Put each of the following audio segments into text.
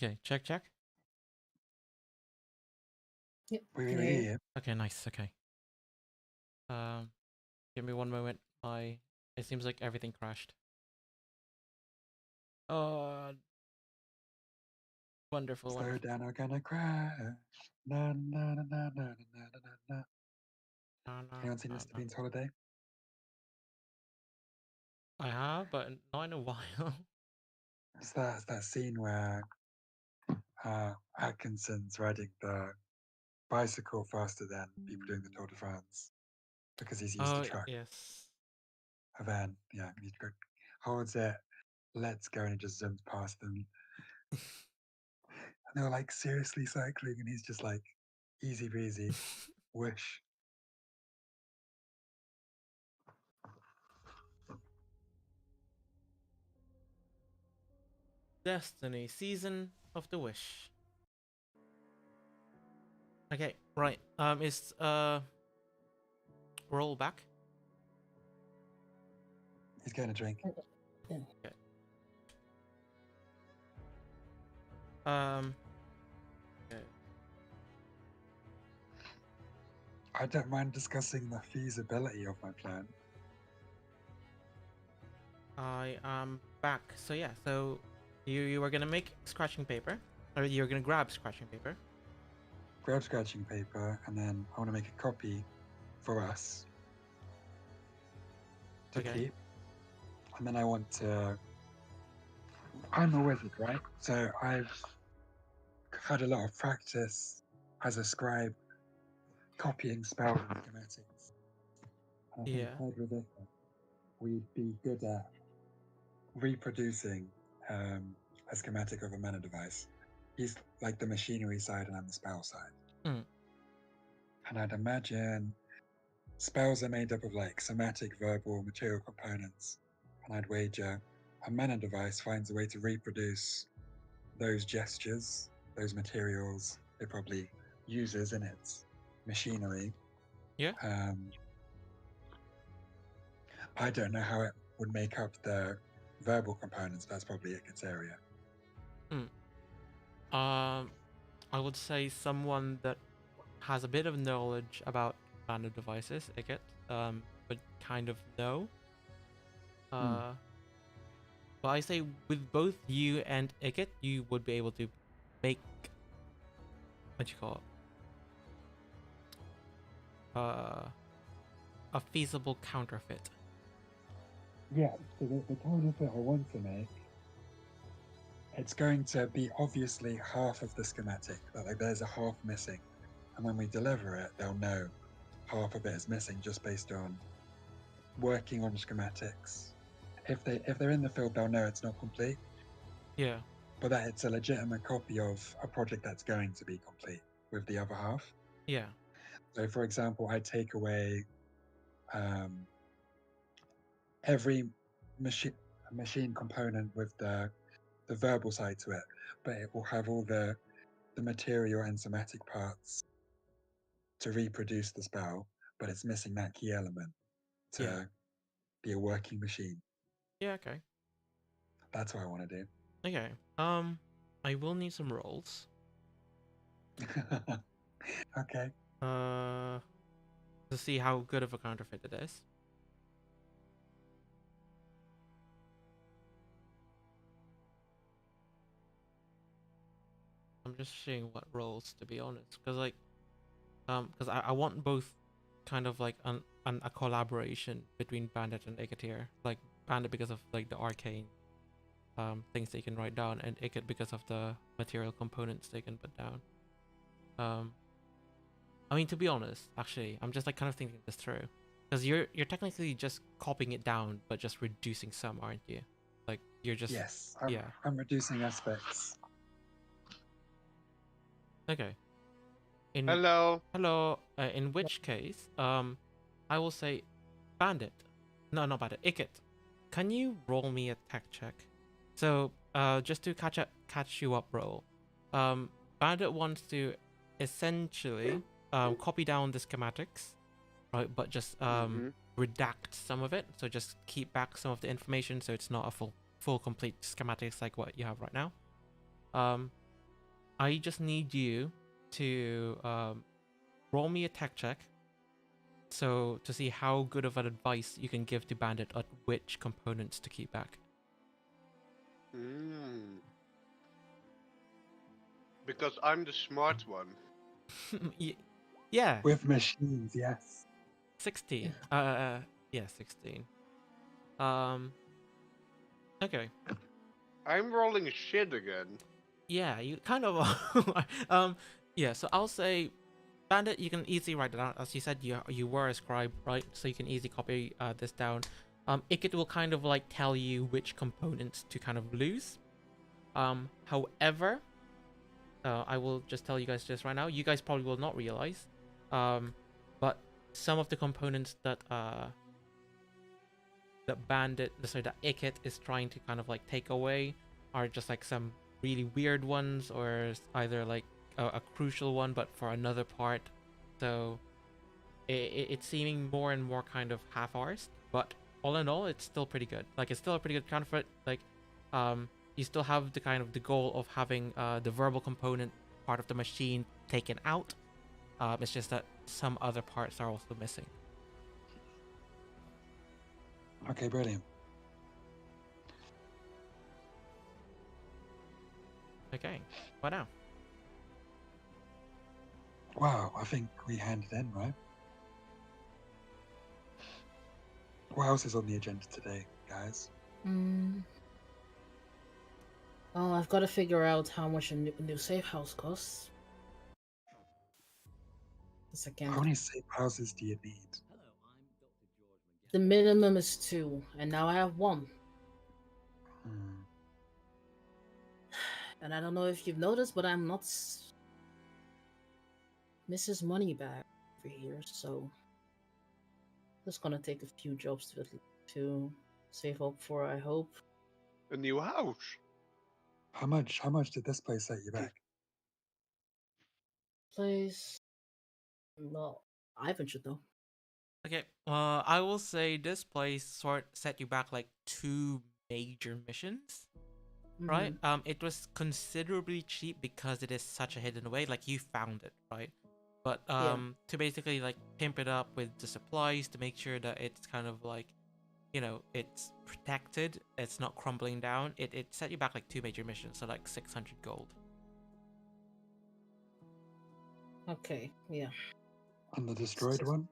Okay, check, check. Yep. We can were hear you. here. Okay, nice. Okay. Give me one moment. It seems like everything crashed. Wonderful, Slow wonderful. down, we're gonna crash. Na, na, na, na, na, na, na, na. No, no, Anyone seen no, Mr. no. Bean's Holiday? I have, but not in a while. It's that scene where Atkinson's riding the bicycle faster than people doing the Tour de France because he's used a Oh, truck, yes. a van. Yeah, he holds it, lets go, and it just zooms past them. And they were like seriously cycling, and he's just like easy breezy, whoosh. Destiny, Season of the Wish. Okay, right. Is roll back. He's getting a drink. Yeah. Okay. Okay. I don't mind discussing the feasibility of my plan. I am back. So yeah, so you were gonna make scratching paper, or you're gonna grab scratching paper. Grab scratching paper, and then I want to make a copy for us to Okay. keep. And then I want to. I'm a wizard, right? So I've had a lot of practice as a scribe copying spells and schematics. And I think Yeah. paired with it, we'd be good at reproducing a schematic of a mana device. He's like the machinery side, and I'm the spell side. Mm. And I'd imagine spells are made up of like somatic, verbal, material components. And I'd wager a mana device finds a way to reproduce those gestures, those materials it probably uses in its machinery. Yeah. I don't know how it would make up the verbal components. That's probably Ickett's area. I would say someone that has a bit of knowledge about bandit devices, Icket, would kind of know. But I say with both you and Icket, you would be able to make what you call it, a feasible counterfeit. Yeah, so the counterfeit I want to make, it's going to be obviously half of the schematic, but like there's a half missing. And when we deliver it, they'll know half of it is missing just based on working on schematics. If they're in the field, they'll know it's not complete. Yeah. But that it's a legitimate copy of a project that's going to be complete with the other half. Yeah. So, for example, I take away every machine component with the verbal side to it, but it will have all the material and somatic parts to reproduce the spell, but it's missing that key element to Yeah. be a working machine. Yeah. Okay. That's what I want to do. Okay. I will need some rolls. Okay. To see how good of a counterfeit it is. I'm just seeing what rolls, to be honest, because because I want both kind of like a collaboration between Bandit and Iketeer. Like Bandit because of like the arcane things they can write down, and Iket because of the material components they can put down. I mean, to be honest, actually, I'm just like kind of thinking this through, because you're technically just copying it down, but just reducing some, aren't you? Like you're just Yes. yeah. I'm reducing aspects. Okay. Hello. Hello. In which case, I will say, Bandit. No, not Bandit. Icket. Can you roll me a tech check? So, just to catch you up, roll. Bandit wants to essentially copy down the schematics, right? But just redact some of it. So just keep back some of the information, so it's not a full complete schematics like what you have right now. I just need you to roll me a tech check. So to see how good of an advice you can give to Bandit on which components to keep back. Because I'm the smart one. Yeah. With machines, yes. 16. Yeah, 16. Okay. I'm rolling shit again. Yeah, you kind of yeah, so I'll say Bandit, you can easily write it down. As you said, you were a scribe, right? So you can easily copy this down. It will kind of like tell you which components to kind of lose. However, I will just tell you guys this right now. You guys probably will not realize, but some of the components that that Ikit is trying to kind of like take away are just like some really weird ones, or either like a crucial one, but for another part. So it's seeming more and more kind of half-arsed, but all in all, it's still pretty good. Like, it's still a pretty good counterfeit. Like, you still have the kind of the goal of having the verbal component part of the machine taken out. It's just that some other parts are also missing. Okay, brilliant. Okay, what now? Wow, I think we handed in, right? What else is on the agenda today, guys? Oh, I've got to figure out how much a new safe house costs. How many safe houses do you need? The minimum is 2, and now I have 1. And I don't know if you've noticed, but I'm not Mrs. Moneyback over here, so it's gonna take a few jobs to save up for, I hope. A new house. How much did this place set you back? Place. Well, Ivan should know. Okay, I will say this place set you back like 2 major missions, right? It was considerably cheap because it is such a hidden away. Like, you found it, right? But to basically like pimp it up with the supplies to make sure that it's kind of like, you know, it's protected, it's not crumbling down. It set you back like 2 major missions, so like 600 gold. Okay, yeah. And the destroyed one?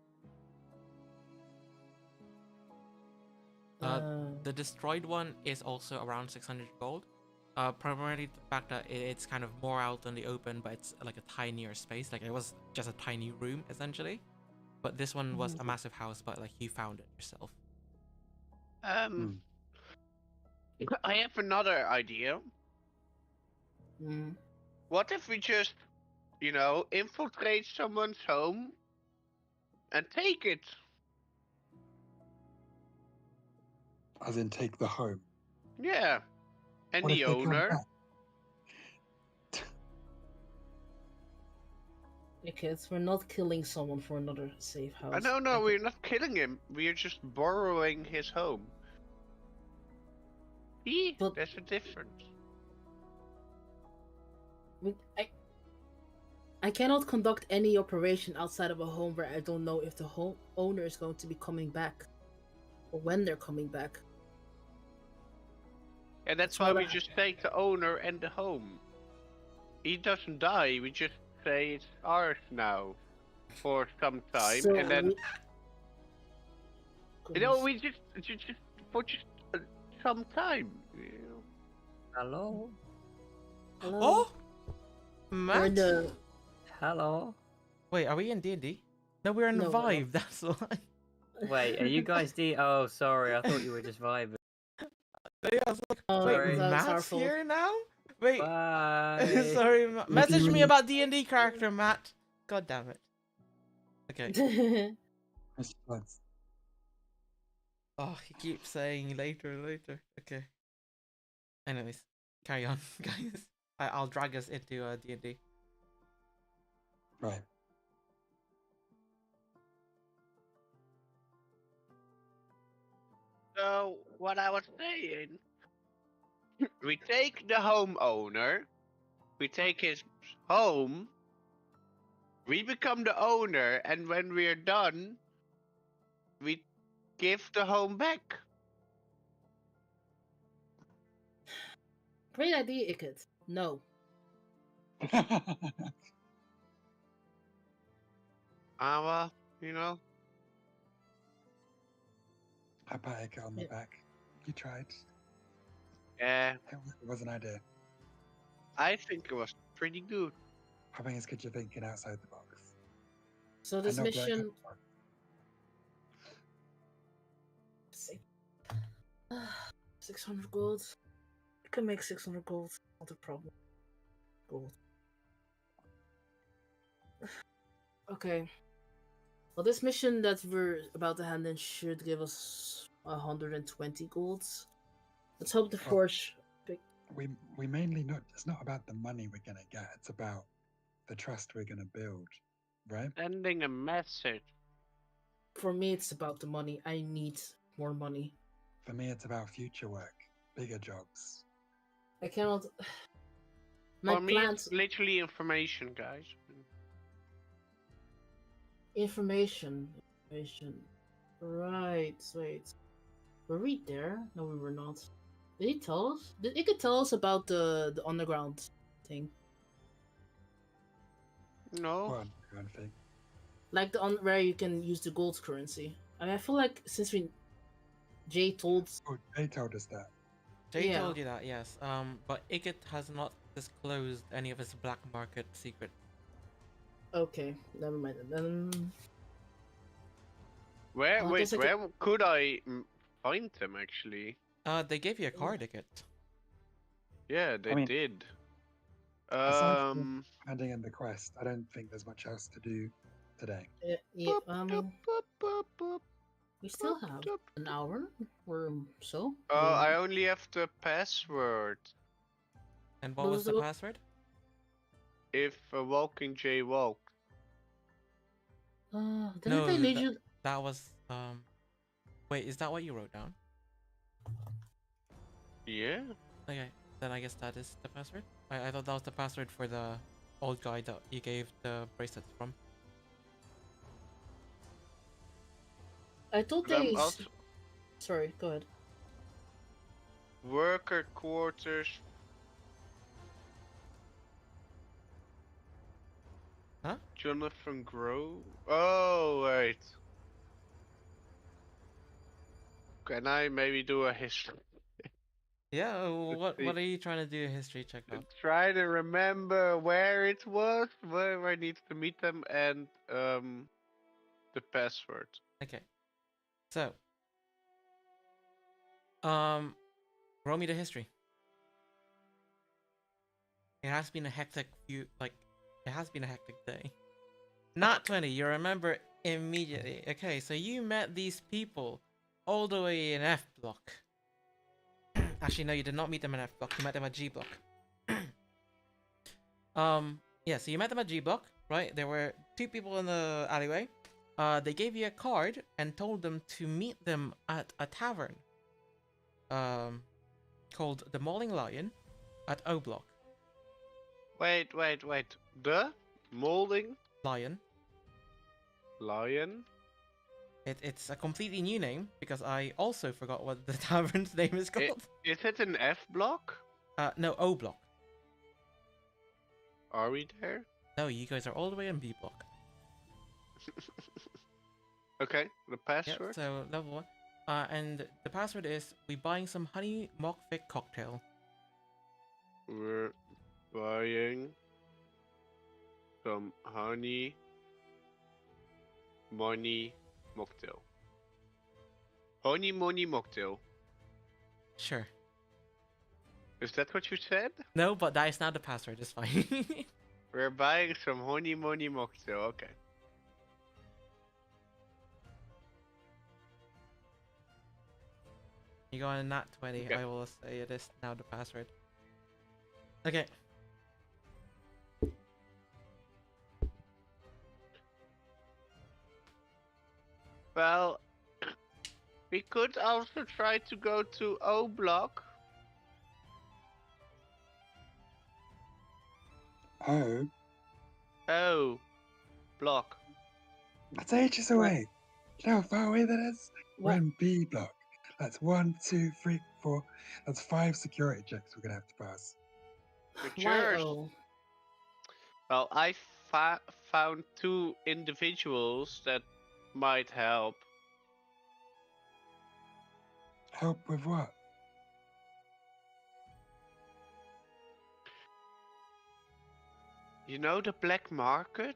The destroyed one is also around 600 gold. Primarily the fact that it's kind of more out in the open, but it's like a tinier space. Like, it was just a tiny room essentially, but this one was a massive house. But like, you found it yourself. I have another idea. What if we just, infiltrate someone's home and take it? As in, take the home? Yeah. And what the owner? Kids, we're not killing someone for another safe house. No, we're not killing him. We're just borrowing his home. There's a difference. I cannot conduct any operation outside of a home where I don't know if the home owner is going to be coming back, or when they're coming back. And that's why we just take the owner and the home. He doesn't die. We just say it's ours now for some time, So and then we just for some time. Hello. Hello. Oh, Matt. Hello. Wait, are we in D&D? No, we're in Vive. That's why. Wait, are you guys Oh, sorry. I thought you were just vibing. Yeah, I was like, wait, Matt's here now? Wait. Bye. Sorry, message me about D&D character, Matt. God damn it. Okay. Oh, he keeps saying later. Okay. Anyways, carry on, guys. I'll drag us into D&D. Right. So, what I was saying, we take the homeowner, We take his home. We become the owner, and when we're done, we give the home back. Great idea, Icket. No. Well, you know. I pat Ika on the Yeah. back. You tried. Yeah, It was an idea. I think it was pretty good. I think it's good you're thinking outside the box. So And this not blowing mission. up. 600 gold. I can make 600 gold. Not a problem. Gold. Okay. Well, this mission that we're about to hand in should give us 120 golds. Let's hope the Oh. forge. We mainly not. It's not about the money we're gonna get. It's about the trust we're gonna build, right? Sending a message. For me, it's about the money. I need more money. For me, it's about future work, bigger jobs. I cannot. My For me, plans. it's literally information, guys. Information. Right. Wait. Were we there? No, we were not. Did he tell us? He could tell us about the underground thing, No. What kind of thing? like the on where you can use the gold currency. I mean, I feel like since Jay told. Oh, they told us that. Jay Yeah. told you that, yes. But Ikit has not disclosed any of his black market secrets. Okay, never mind. Then Where? I Wait, guess I where could I find them actually? They gave you a card, Ikit. Yeah, they mean, did. Aside from handing in the quest, I don't think there's much else to do today. yeah, I mean, we still have an hour or so. I only have the password. And what What was was the the- password? If a walking Jay walked. Didn't No, they lead you? That was Wait, is that what you wrote down? Yeah. Okay, then I guess that is the password. I thought that was the password for the old guy that you gave the bracelets from. I thought But I'm they. also Sorry, go ahead. worker quarters. Huh? Jonathan Grove. Oh wait. Can I maybe do a history? Yeah, what see. are you trying to do a history check on? Try to remember where it was, where I need to meet them, and the password. Okay. So, roll me the history. It has been a hectic it has been a hectic day. Not 20, you remember immediately. Okay, so you met these people all the way in F block. Actually, no, you did not meet them in F block, you met them at G block. Yeah, so you met them at G block, right? There were two people in the alleyway. They gave you a card and told them to meet them at a tavern. Called the Mauling Lion at O block. Wait. The molding Lion. lion. It's a completely new name because I also forgot what the tavern's name is called. Is it an F block? No, O block. Are we there? No, you guys are all the way in B block. Okay, the Yep, password. so level 1. And the password is, we buying some honey mockfic cocktail. We're buying some honey money mocktail. Honey money mocktail. Sure. Is that what you said? No, but that is not the password, it's fine. We're buying some honey money mocktail. Okay. You go on nat 20, Okay. I will say it is now the password. Okay. Well, we could also try to go to O block. Oh, Oh, block. that's ages away. You know how far away that is? We're What? in B block. That's 1, 2, 3, 4. That's 5 security checks we're gonna have to pass. You're Why? cursed. Oh, Well, I found 2 individuals that might help. Help with what? You know the black market?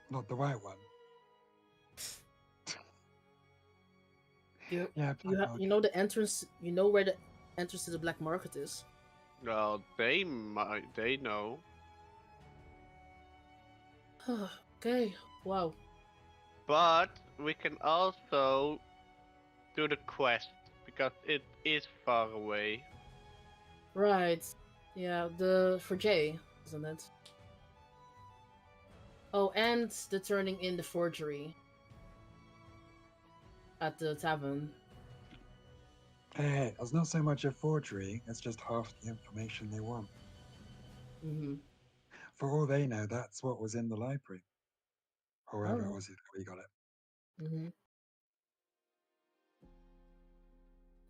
Not the white one. you Yeah, you black market. you know the entrance. You know where the entrance to the black market is. Well, they know. Okay. Wow. But we can also do the quest because it is far away. Right. Yeah. The for Jay, isn't it? Oh, and the turning in the forgery at the tavern. Hey, it's not so much a forgery, it's just half the information they want. Mm-hmm. For all they know, that's what was in the library. Or wherever it Oh. was where you got it. Mm-hmm.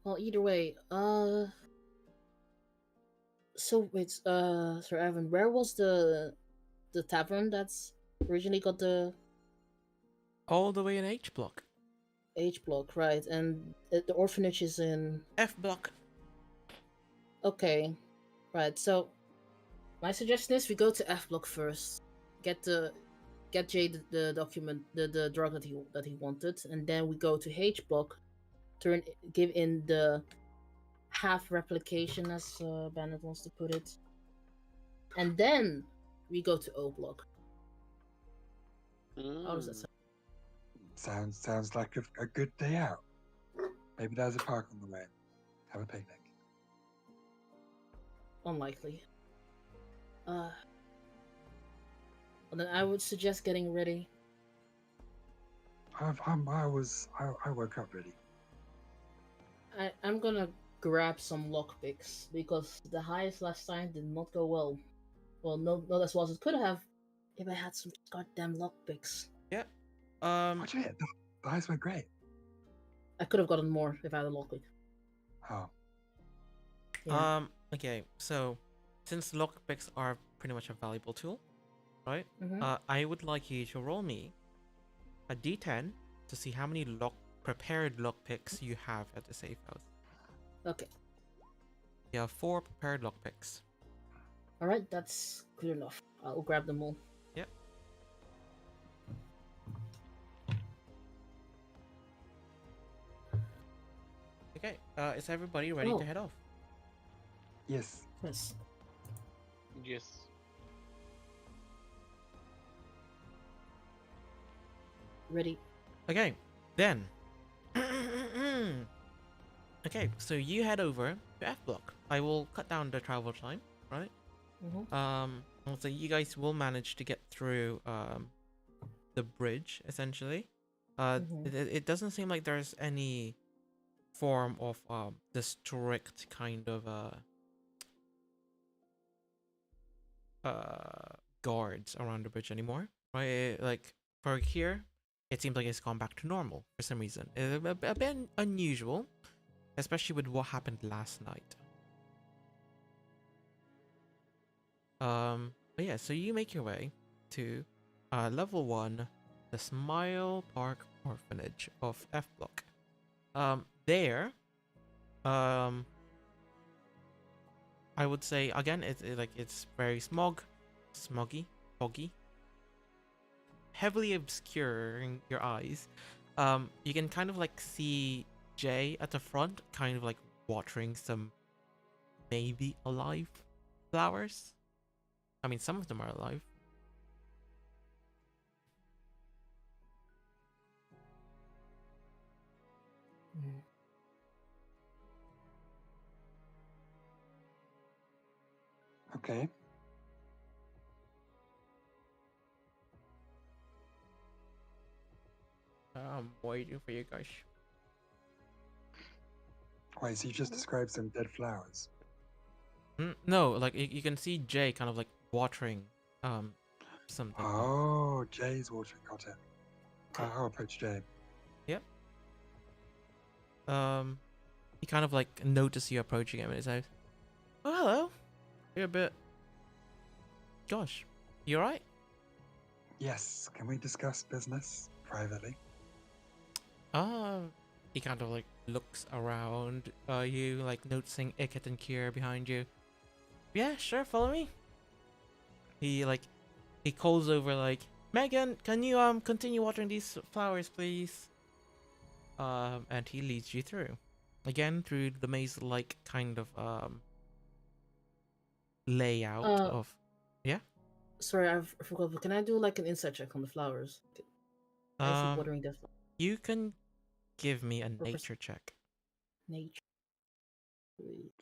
Well, either way, so wait, Sir Evan, where was the tavern that's originally got the All the way in H block. H block, right? And the orphanage is in. F block. Okay, right. So my suggestion is we go to F block first, get Jay the document, the drug that he wanted, and then we go to H block, give in the half replication, as Bandit wants to put it, and then we go to O block. How does that sound? Sounds like a good day out. Maybe there's a park on the way. Have a picnic. Unlikely. Well, then I would suggest getting ready. I woke up ready. I'm gonna grab some lockpicks because the highest last time did not go well. Well, not as well as it could have if I had some goddamn lockpicks. Yeah. What do you mean? The eyes were great. I could have gotten more if I had a lockpick. Oh, Yeah. Okay, so since lockpicks are pretty much a valuable tool, right? Mhm. I would like you to roll me a d10 to see how many prepared lockpicks you have at the safe house. Okay. You have 4 prepared lockpicks. All right. That's good enough. I'll grab them all. Yep. Okay. Is everybody ready Oh. to head off? yes. Yes. Yes. Ready. Okay, then. Okay, so you head over to F block. I will cut down the travel time, right? Mhm. So you guys will manage to get through the bridge essentially. Mhm. It doesn't seem like there's any form of the strict kind of guards around the bridge anymore, right? Like for here, it seems like it's gone back to normal for some reason. It's a bit unusual, especially with what happened last night. But yeah, so you make your way to level 1, the Smile Park Orphanage of F block. There, I would say again, it's very smoggy, foggy, heavily obscuring your eyes. You can kind of like see Jay at the front, kind of like watering some maybe alive flowers. I mean, some of them are alive. Mhm. Okay. I'm waiting for you guys. Wait, so you just described some dead flowers. No, like you can see Jay kind of like watering something. Oh, Jay's watering. Got it. Okay. I'll approach Jay. Yep. He kind of like notices you approaching him and he says, "Oh, hello. You're a bit. Gosh, you alright?" Yes. Can we discuss business privately? He kind of like looks around. You like noticing Ikit and Kier behind you. Yeah, sure. Follow me. He calls over like, Megan, can you continue watering these flowers, please? And he leads you through, again through the maze-like kind of layout Uh, of. Yeah. Sorry, I forgot. But can I do like an insight check on the flowers? How is he Um, watering the you can give me a Or nature check. nature?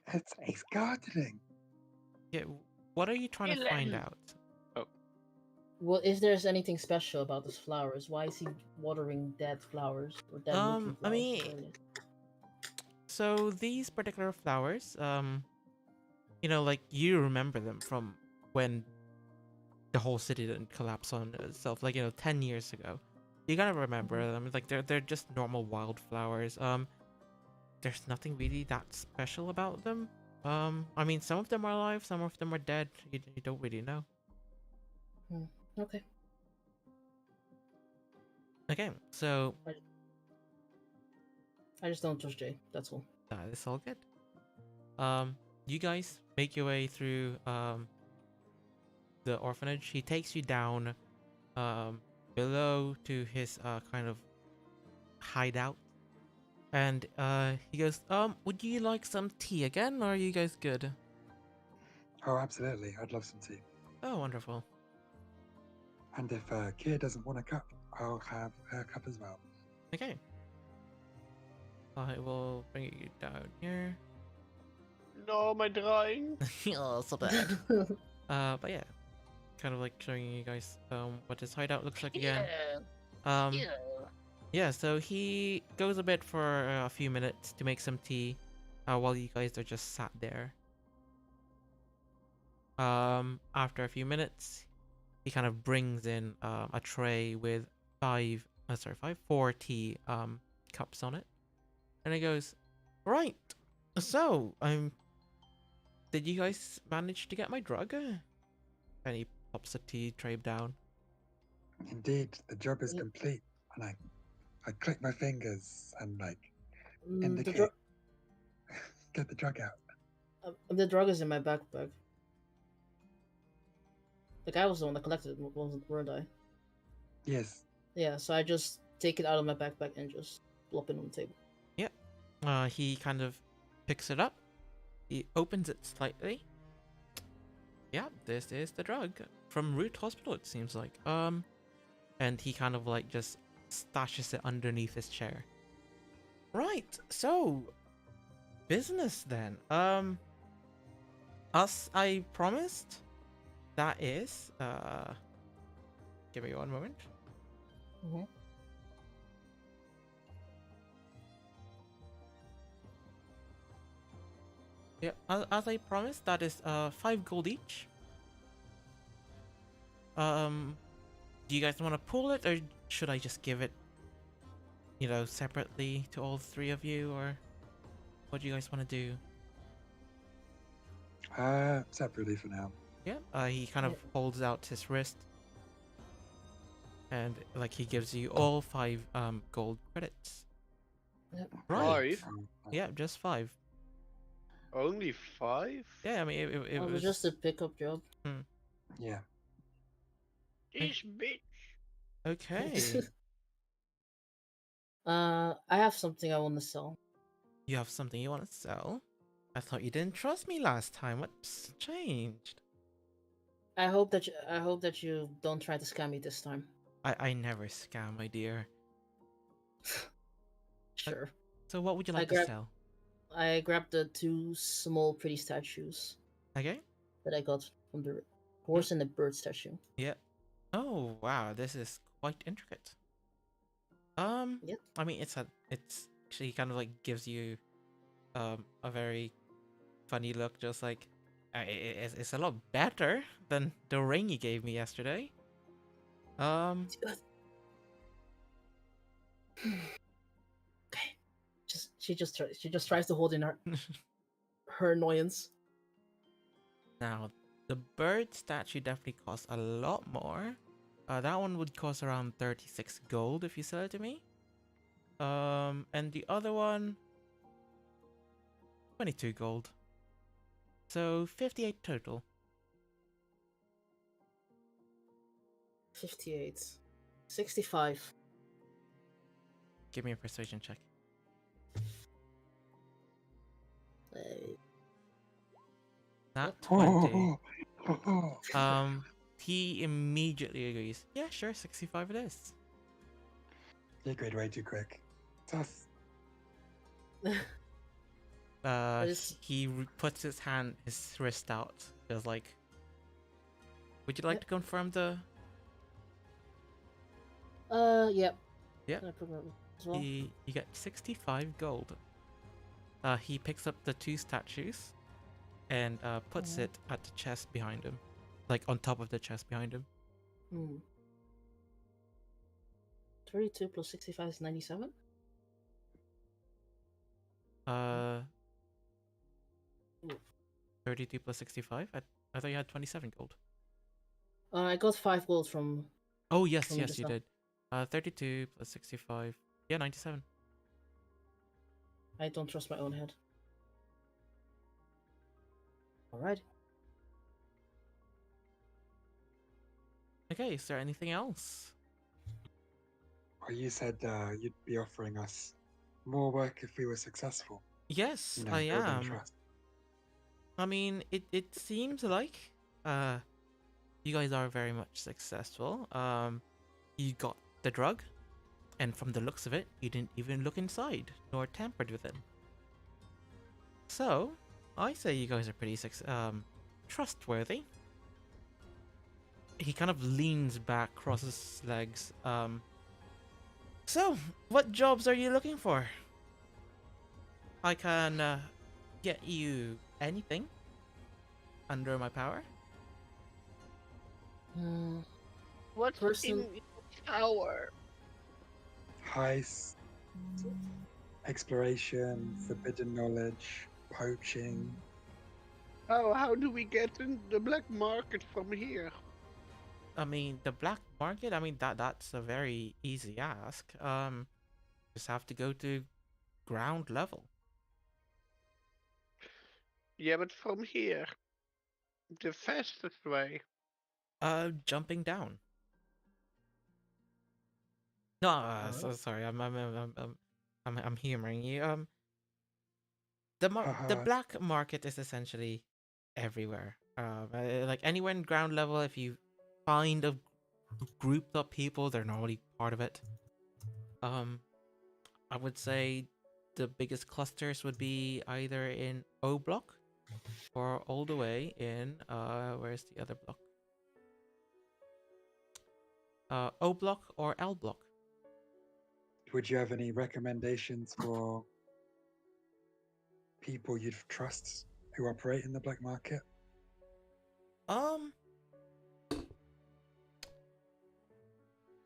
It's gardening. Yeah. What are you trying to find 11. out? Well, if there's anything special about those flowers, why is he watering dead flowers or dead looking flowers? I mean, really? so these particular flowers, you know, like you remember them from when the whole city didn't collapse on itself, like 10 years ago. You gotta remember them. Like they're just normal wildflowers. There's nothing really that special about them. I mean, some of them are alive, some of them are dead. You don't really know. Okay. Okay, so I just don't trust Jay. That's all. that is all good. You guys make your way through the orphanage. He takes you down below to his kind of hideout. And he goes, would you like some tea again, or are you guys good? Oh, absolutely. I'd love some tea. Oh, wonderful. And if Kier doesn't want a cup, I'll have a cup as well. Okay. I will bring you down here. No, my drawing. Oh, so bad. But yeah, kind of like showing you guys what his hideout looks like again. Yeah, so he goes a bit for a few minutes to make some tea, while you guys are just sat there. After a few minutes, he kind of brings in a tray with four tea cups on it, and he goes, "Right, so did you guys manage to get my drug?" And he pops the tea tray down. Indeed, the job is Yep. complete. And I click my fingers and like The indicate, get the drug out. the drug is in my backpack. Like I was the one that collected it, weren't I? Yes. Yeah, so I just take it out of my backpack and just plop it on the table. Yep. He kind of picks it up. He opens it slightly. Yeah, this is the drug from Root Hospital, it seems like. And he kind of like just stashes it underneath his chair. Right, so business then. As I promised, that is give me one moment. Mhm. Yeah, as I promised, that is 5 gold each. Do you guys want to pull it, or should I just give it, separately to all 3 of you, or what do you guys want to do? Separately for now. Yeah, he kind of holds out his wrist, and like he gives you all 5 gold credits. Yep. Right. 5? Yeah, just 5. Only 5? Yeah, I mean it Oh, it was was just a pickup job. Yeah. This bitch. okay. I have something I want to sell. You have something you want to sell? I thought you didn't trust me last time. What's changed? I hope that you don't try to scam me this time. I never scam, my dear. Sure. So what would you like to sell? I grabbed the 2 small pretty statues Okay. that I got from the horse and the bird statue. Yeah. Oh wow, this is quite intricate. Yep. I mean it's actually kind of like gives you a very funny look, just like, It's a lot better than the ring you gave me yesterday. Okay. She just tries to hold in her annoyance. Now, the bird statue definitely costs a lot more. That one would cost around 36 gold if you sell it to me. And the other one, 22 gold. So 58 total. 58. 65. Give me a persuasion check. Uh, Not Oh, 20. He immediately agrees. Yeah, sure, 65 it is. you agreed way too quick. Tough. This- He puts his wrist out. Feels like. Would you like to confirm the? Yep. Yeah. Can I put that as well? You get 65 gold. He picks up the two statues, and puts Mhm. it at the chest behind him, like on top of the chest behind him. 32 plus 65 is 97. Uh, Ooh. 32 plus 65. I thought you had 27 gold. I got 5 gold from. Oh yes, From yes just you now. did. 32 plus 65. Yeah, 97. I don't trust my own head. Alright. Okay, is there anything else? Well, you said you'd be offering us more work if we were successful. Yes, You know, I building am. trust. I mean, it seems like you guys are very much successful. You got the drug, and from the looks of it, you didn't even look inside nor tampered with it. So, I say you guys are pretty trustworthy. He kind of leans back, crosses his legs. So, what jobs are you looking for? I can get you anything under my power. What's Person. in your power? Heist, exploration, forbidden knowledge, poaching. How do we get in the black market from here? I mean, the black market. I mean, that's a very easy ask. Just have to go to ground level. Yeah, but from here, the fastest way. Jumping down. No, so Alright. sorry. I'm humoring you. The Haha. black market is essentially everywhere. Like anywhere in ground level, if you find a grouped up people, they're normally part of it. I would say the biggest clusters would be either in O block or all the way in where's the other block? O block or L block. Would you have any recommendations for people you'd trust who operate in the black market? Um,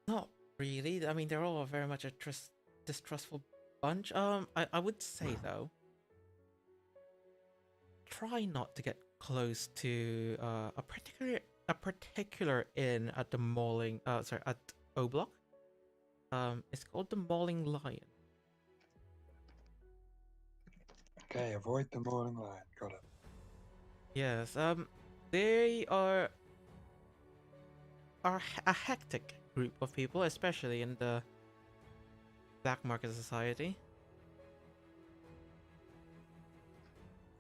not really. I mean, they're all very much a distrustful bunch. I would say though, try not to get close to a particular inn at the mauling. Sorry, at O block. It's called the Mauling Lion. Okay, avoid the morning lion. Got it. Yes. They are a hectic group of people, especially in the black market society.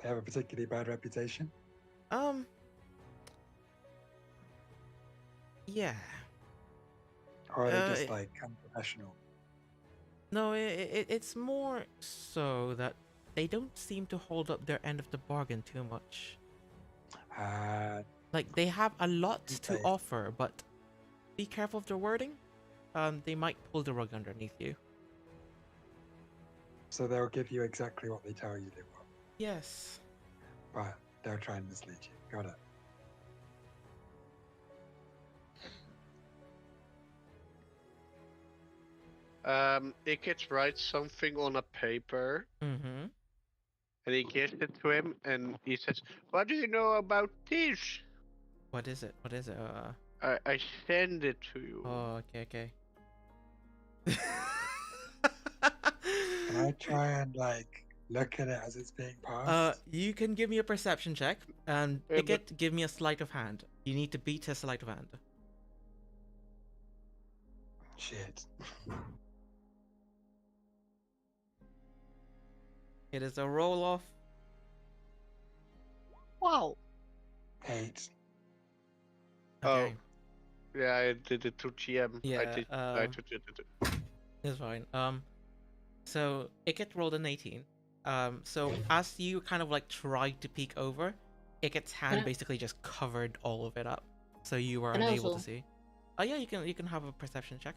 They have a particularly bad reputation. Um. Yeah. Or are they Uh, just it- like unprofessional? No, it's more so that they don't seem to hold up their end of the bargain too much. Like they have a lot to Okay. offer, but be careful of their wording. They might pull the rug underneath you. So they'll give you exactly what they tell you they want. Yes. But they'll try and mislead you. Got it. Ikit writes something on a paper Mm-hmm. and he gives it to him and he says, "What do you know about this?" What is it? What is it? I send it to you. Oh, okay. Can I try and like look at it as it's being passed? You can give me a perception check, and Yeah, Icket, give me a sleight of hand. You need to beat his sleight of hand. Shit. It is a roll off. Wow. 8. Okay, Yeah, I did it to GM. Yeah, I did. it's fine. So Icket rolled an 18. So as you kind of like tried to peek over, Icket's hand I- basically just covered all of it up, so you were Can I unable to also- see. Oh yeah, you can have a perception check.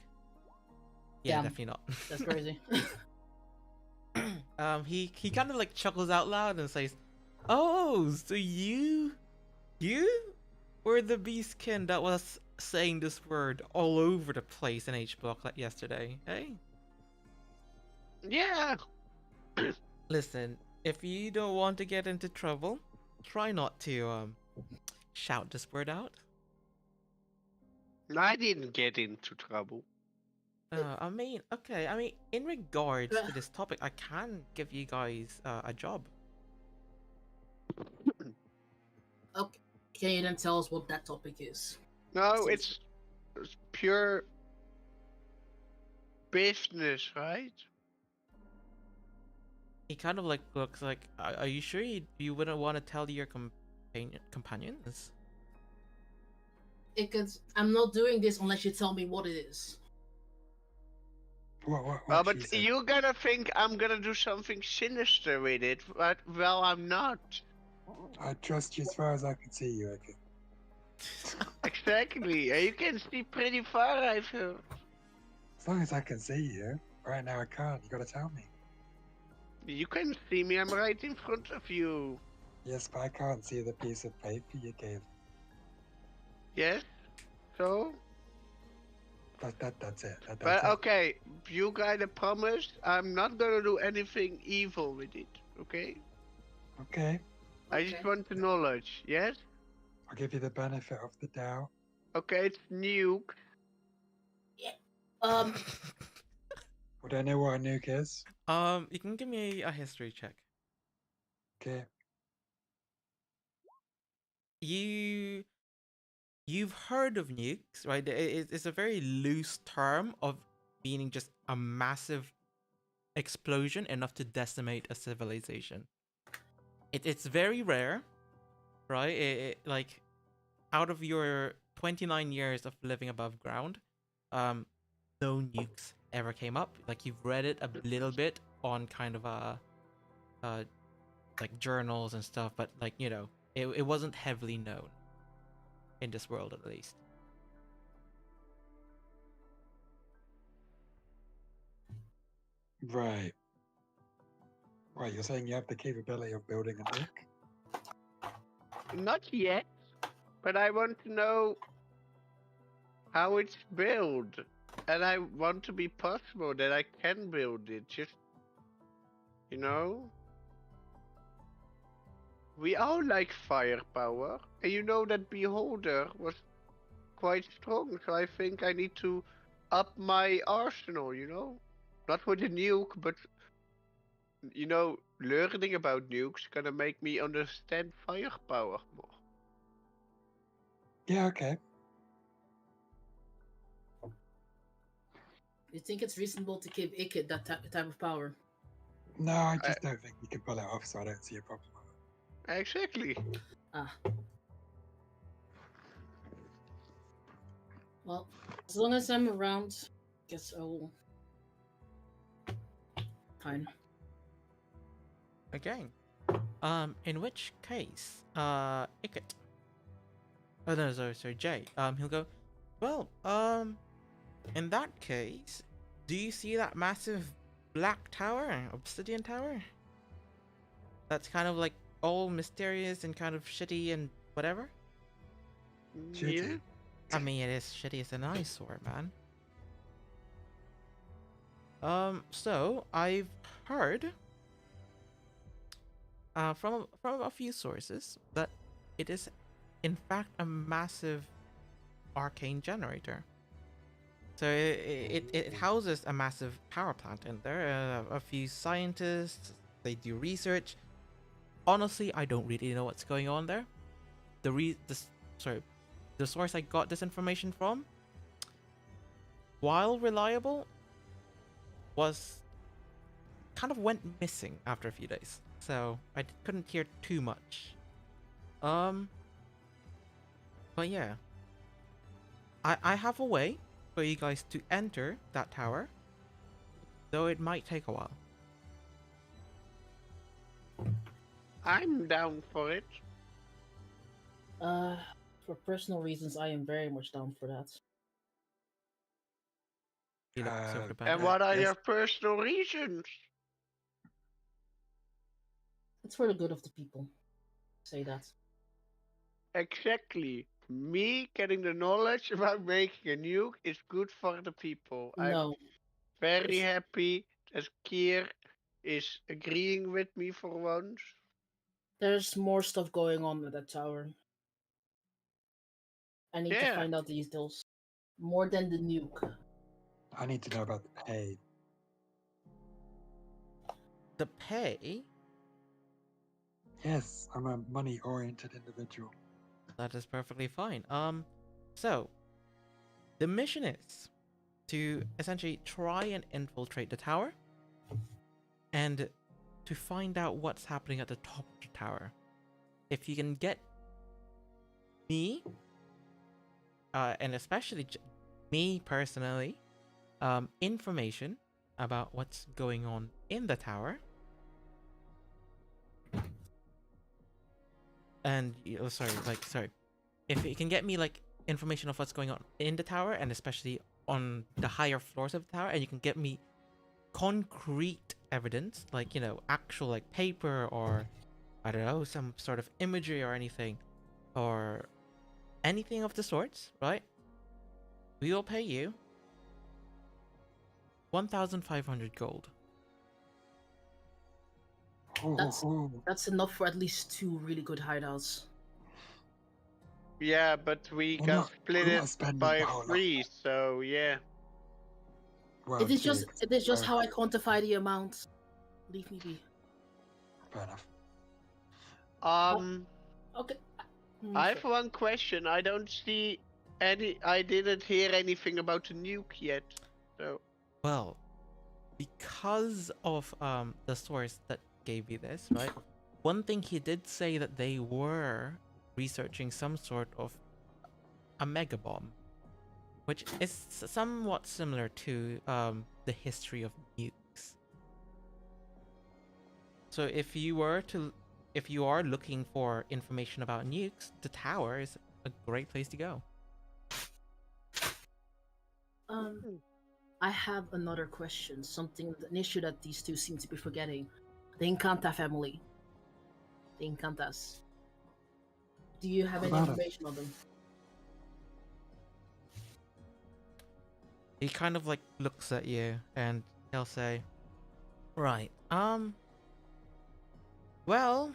Yeah, Damn. definitely not. That's crazy. He kind of like chuckles out loud and says, "Oh, so you were the beastkin that was saying this word all over the place in H block like yesterday, hey? Yeah. Listen, if you don't want to get into trouble, try not to shout this word out. I didn't get into trouble. I mean, okay. I mean, in regards to this topic, I can give you guys a job. Okay. Can you then tell us what that topic is? No, it's pure business, right? He kind of like looks like, are you sure you wouldn't want to tell your companions? I'm not doing this unless you tell me what it is. What But she said. you're gonna think I'm gonna do something sinister with it, but well, I'm not. I trust you as far as I can see you, okay? Exactly. You can see pretty far, I feel. As long as I can see you. Right now I can't. You gotta tell me. You can see me. I'm right in front of you. Yes, but I can't see the piece of paper you gave. Yes. So. That's it. That's But it. okay, you got a promise. I'm not gonna do anything evil with it. Okay. Okay. I just want the knowledge. Yes. I'll give you the benefit of the doubt. Okay, it's nuke. Um, Would I know what a nuke is? You can give me a history check. Okay. You've heard of nukes, right? It's a very loose term of meaning just a massive explosion enough to decimate a civilization. It's very rare, right? Like out of your 29 years of living above ground, no nukes ever came up. Like you've read it a little bit on kind of like journals and stuff, but like it wasn't heavily known in this world at least. Right. Right, you're saying you have the capability of building a nuke? Not yet, but I want to know how it's built, and I want to be possible that I can build it. Just we all like firepower, and you know that Beholder was quite strong, so I think I need to up my arsenal. Not with a nuke, but learning about nukes gonna make me understand firepower more. Yeah, okay. you think it's reasonable to give Ikit that type of power? No, I just don't think you can pull it off, so I don't see a problem with it. Exactly. Ah. Well, as long as I'm around, guess I will. Fine. Okay. In which case, Icket. Oh no, sorry, Jay. He'll go, well, in that case, do you see that massive black tower, obsidian tower? That's kind of like all mysterious and kind of shitty and whatever? Yeah. Shitty. I mean, it is shitty as an eyesore, man. So I've heard from a few sources that it is in fact a massive arcane generator. So it houses a massive power plant in there. A few scientists, they do research. Honestly, I don't really know what's going on there. The source I got this information from, while reliable, was kind of went missing after a few days. So I couldn't hear too much. But yeah, I have a way for you guys to enter that tower, though it might take a while. I'm down for it. For personal reasons, I am very much down for that. You look so Uh, dependent. And what are yes. your personal reasons? It's for the good of the people. Say that. Exactly. Me getting the knowledge about making a nuke is good for the people. I'm No, very it's- happy that Kier is agreeing with me for once. there's more stuff going on with that tower. I need to Yeah. find out the details. More than the nuke. I need to know about the pay. The pay, Yes, I'm a money-oriented individual. that is perfectly fine. So the mission is to essentially try and infiltrate the tower and to find out what's happening at the top of the tower. If you can get me, and especially me personally, information about what's going on in the tower, and sorry, if you can get me like information of what's going on in the tower and especially on the higher floors of the tower, and you can get me concrete evidence, like, you know, actual like paper or I don't know, some sort of imagery or anything, or anything of the sorts, right? We will pay you 1,500 gold. That's- Oh, That's enough for at least 2 really good hideouts. Yeah, but we We're can not- split we're not it spending by the whole lot. 3, so yeah. well, It is gee, just how I quantify the amount. Leave me be. fair enough. Okay. I have one question. I don't see I didn't hear anything about the nuke yet. So Well, because of the source that gave you this, right? One thing he did say that they were researching some sort of a mega bomb, which is somewhat similar to the history of nukes. So if you are looking for information about nukes, the tower is a great place to go. I have another question. An issue that these two seem to be forgetting. The Incanta family. The Incantas. Do you have any About it. information on them? He kind of like looks at you and he'll say, right, well,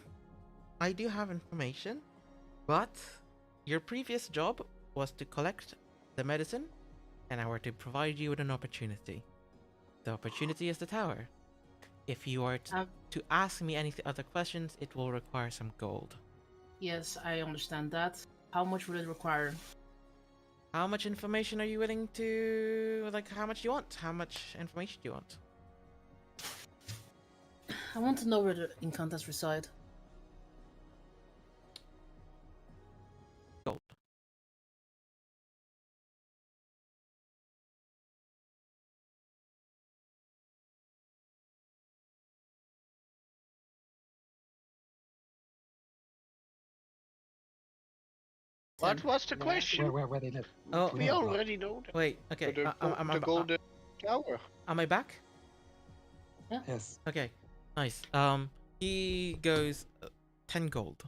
I do have information, but your previous job was to collect the medicine, and I were to provide you with an opportunity. The opportunity is the tower. If you are to ask me any other questions, it will require some gold. Yes, I understand that. How much would it require? How much information are you willing to, like, how much do you want? How much information do you want? I want to know where the Incantas reside. Gold. what was the Yeah. question? Where they live? Oh, We Yeah. already know that. wait, okay, The golden tower. am I back? Yes. Okay, nice. He goes, 10 gold.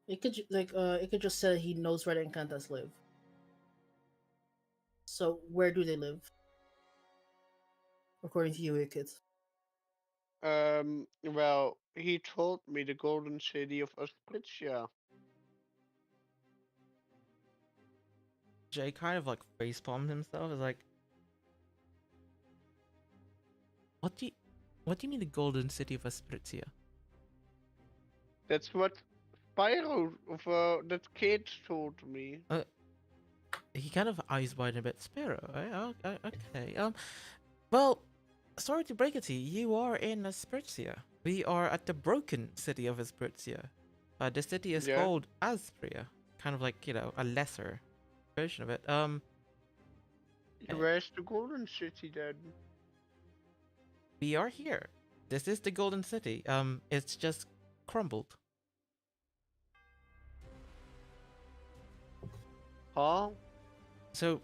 It could it could just say he knows where the Encantas live. So where do they live? According to you, Ikit. Well, he told me the golden city of Aspritia. Jay kind of like facepalmed himself. Is like, what do you mean the golden city of Aspritia? That's what Spyro of that kid told me. He kind of eyes wide a bit. Sparrow, okay. Well, sorry to break it to you, you are in Aspritia. We are at the broken city of Aspritia. The city is Yeah. called Aspria, kind of like, you know, a lesser version of it. Where's the golden city then? We are here. This is the golden city. It's just crumbled. Huh? So,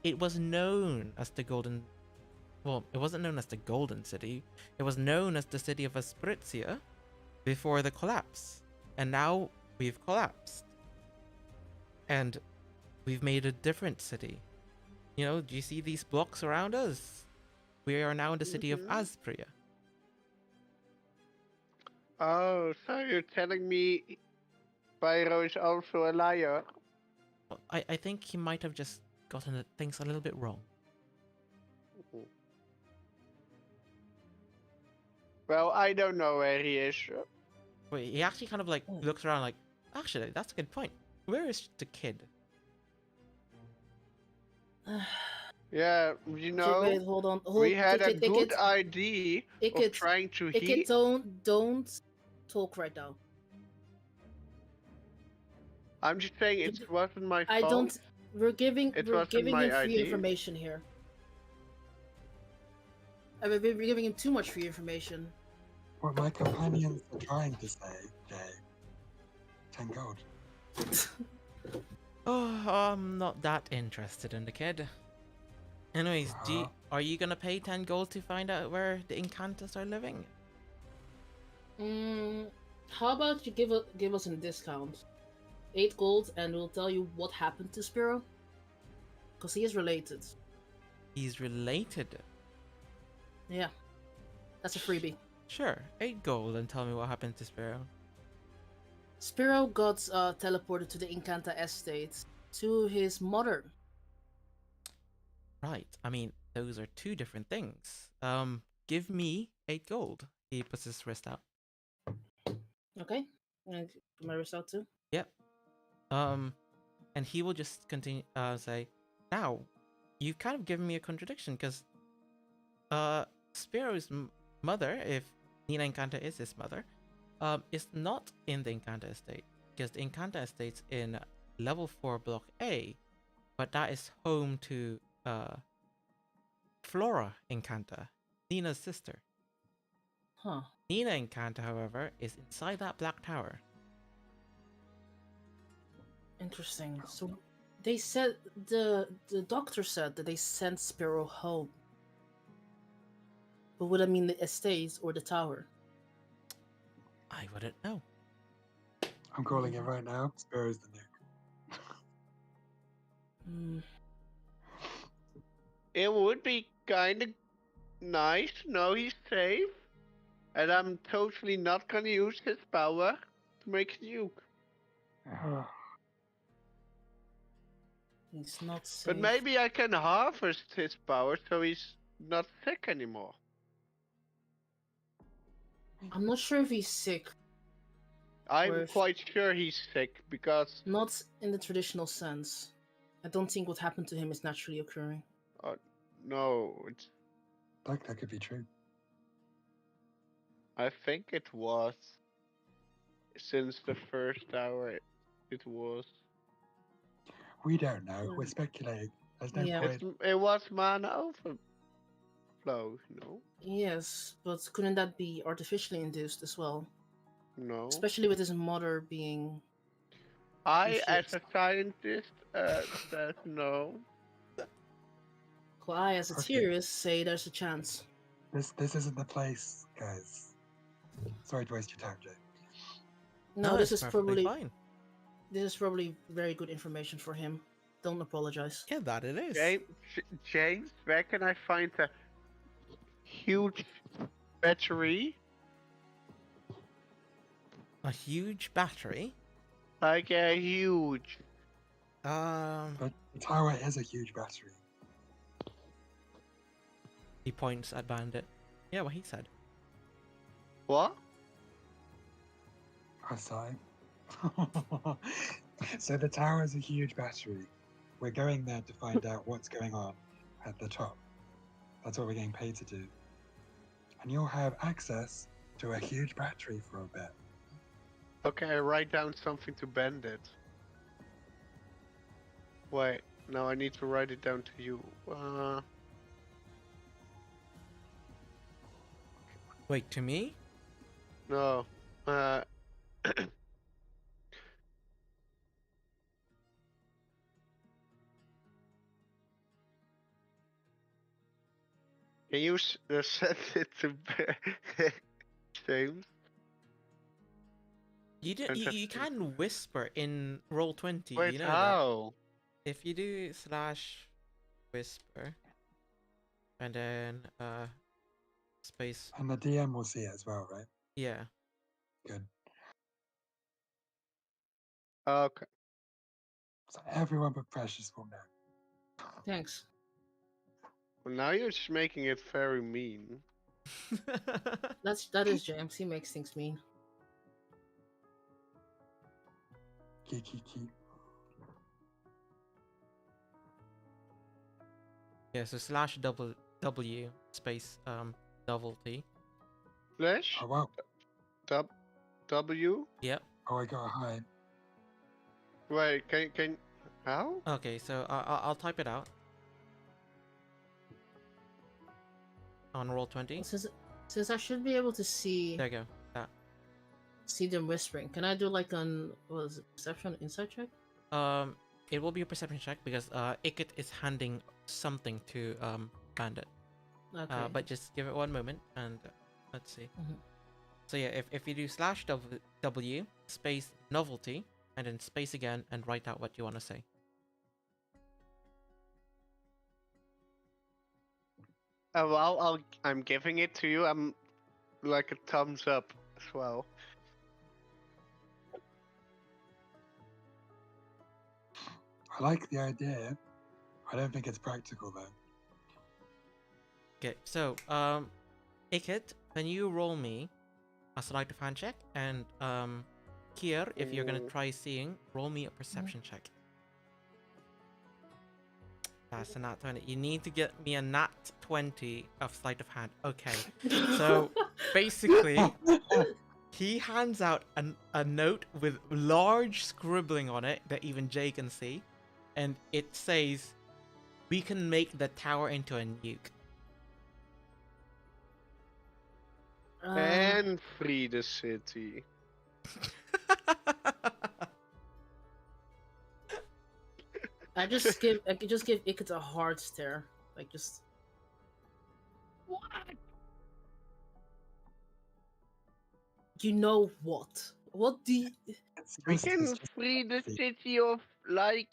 it was known as the golden. Well, it wasn't known as the golden city. It was known as the city of Aspritia before the collapse, and now we've collapsed, and we've made a different city. You know, do you see these blocks around us? We are now in the city of Aspria. Oh, so you're telling me Spyro is also a liar? Well, I think he might have just gotten things a little bit wrong. Well, I don't know where he is. Wait, he actually kind of like looks around like, actually, that's a good point. Where is the kid? Yeah, you know, Wait, hold on. we had a Ikit, good Ikit, idea of Ikit, trying to Ikit, heal. don't talk right now. I'm just saying it wasn't my fault. I don't. We're giving It we're wasn't giving my him free idea. information here. I mean, we're giving him too much free information. What my companions are trying to say, Jay. 10 gold. Oh, I'm not that interested in the kid. Anyways, are you gonna pay 10 gold to find out where the Incantas are living? How about you give us a discount? 8 gold, and we'll tell you what happened to Spiro. Because he is related. He's related. Yeah. That's a freebie. Sure, 8 gold and tell me what happened to Sparrow. Spiro got teleported to the Incanta estate to his mother. Right, I mean, those are two different things. Give me 8 gold. He puts his wrist out. Okay. And my wrist out too. Yep. And he will just continue, say, now, you've kind of given me a contradiction, because, Spiro's mother, if Nina Encanta is his mother, is not in the Encanta estate, because the Encanta estate's in level 4 block A, but that is home to, Flora Encanta, Nina's sister. Huh. Nina Encanta, however, is inside that black tower. Interesting. So they said the doctor said that they sent Spiro home. But would that mean the estate or the tower? I wouldn't know. I'm calling it right now. Spiro's the nuke. It would be kind of nice to know he's safe. And I'm totally not gonna use his power to make a nuke. He's not safe. But maybe I can harvest his power so he's not sick anymore. I'm not sure if he's sick. I'm Or if- quite sure he's sick because Not in the traditional sense. I don't think what happened to him is naturally occurring. no, it's, That could be true. I think it was since the first hour. It was. We don't know. We're speculating. There's no Yeah. point. It was mana overflow. No, Yes, but couldn't that be artificially induced as well? no. Especially with his mother being... I, as shit. a scientist, says no. Well, I, as a Okay. theorist, say there's a chance. This isn't the place, guys. Sorry to waste your time, Jay. No, this it's is perfectly probably fine. very good information for him. Don't apologize. Yeah, that it is. James, where can I find a huge battery? A huge battery. Like a huge. But the tower is a huge battery. He points at Bandit. Yeah, what he said. What? I'm sorry. So the tower is a huge battery. We're going there to find out what's going on at the top. That's what we're getting paid to do. And you'll have access to a huge battery for a bit. Okay, I write down something to Bandit. Wait, now I need to write it down to you. Wait, to me? No. Can you send it to James? You do, you Fantastic. can whisper in roll 20. Wait, you know that. how? If you do / whisper and then space, And the DM will see it as well, right? yeah. Good. Okay. So everyone but Precious will know. Thanks. Well, now you're just making it very mean. That is James. He makes things mean. Kiki. Yeah, so /W space double T. Slash Oh wow. W. Yep. Oh, I got a hide. Wait, can how? Okay, so I'll type it out on roll 20. Since I should be able to see There you go. That. see them whispering, can I do like an what is it, perception insight check? It will be a perception check because Ikit is handing something to Bandit. Okay. But just give it one moment and let's see. Mhm. So yeah, if you do /W space novelty and then space again and write out what you want to say. Well, I'm giving it to you. I'm like a thumbs up as well. I like the idea. I don't think it's practical though. Okay, so Ikit, can you roll me a sleight of hand check? And Kier, if you're gonna Ooh. try seeing, roll me a perception check. That's a nat 20. You need to get me a nat 20 of sleight of hand. Okay. So basically, he hands out a note with large scribbling on it that even Jay can see. And it says, "We can make the tower into a nuke." And free the city. I could just give Ikit a hard stare, like just. What? You know what? What do you... We It's can just free the fancy. city of like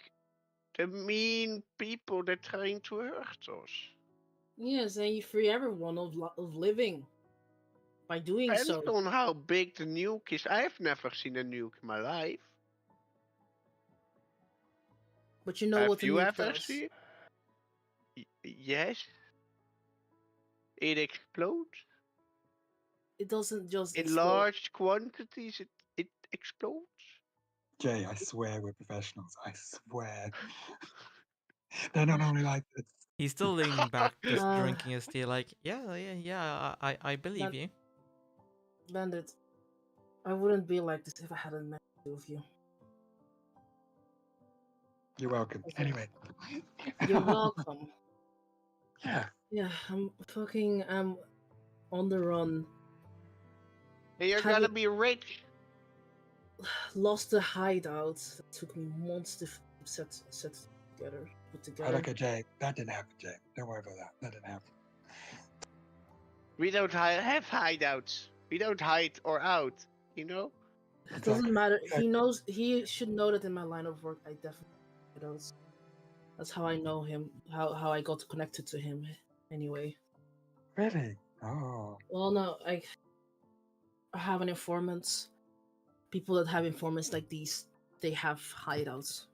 the mean people that trying to hurt us. Yes, and you free everyone of living by doing Depends so. on how big the nuke is. I've never seen a nuke in my life. But you know Have what the you nuke ever does. seen? Yes. It explodes. It doesn't just In explode. large quantities, it explodes. Jay, I swear we're professionals. I swear. They're not normally like this. He's still leaning back, just Uh, drinking his tea, like, yeah, I believe you. Bandit, I wouldn't be like this if I hadn't met two of you. You're welcome. Okay. Anyway. You're welcome. Yeah. Yeah, I'm on the run. And you're Have gonna you- be rich. Lost the hideout. It took me months to put together. Oh, look at Jay. That didn't happen, Jay. Don't worry about that. That didn't happen. We don't have hideouts. We don't hide or out. You know. It doesn't matter. Exactly. He knows. He should know that in my line of work, I definitely knows. That's how I know him. How I got connected to him. Anyway. Really? Oh. Well, no, I have an informant. People that have informants like these, they have hideouts.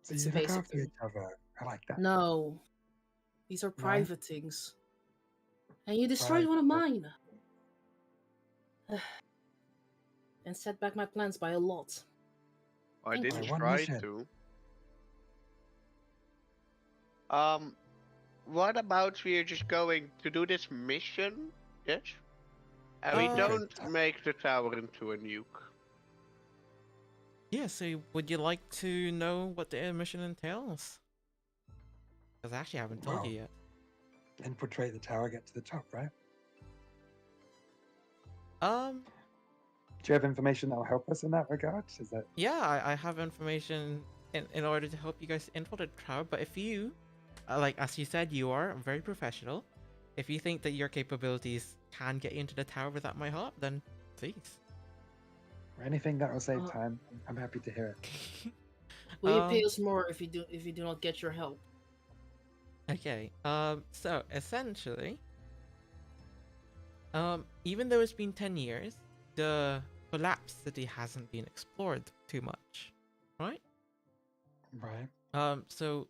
So It's you a look basic after thing. each other. I like that. No, these are No? private things. And you destroyed Right. one of mine. And set back my plans by a lot. I Thank didn't you. By one try mission. to. What about we're just going to do this mission? Yes. And we Uh, Okay. don't make the tower into a nuke. Yeah, so would you like to know what the mission entails? Because I actually haven't told you Well, yet. infiltrate the tower, get to the top, right? Um, Do you have information that will help us in that regard? Is that yeah, I have information in order to help you guys infiltrate the tower, but if you, like, as you said, you are very professional. If you think that your capabilities can get you into the tower without my help, then please. or anything that will save Uh, time? I'm happy to hear it. Will you pay us more if you do not get your help? Okay, so essentially, even though it's been 10 years, the collapsed city hasn't been explored too much, right? Right. So,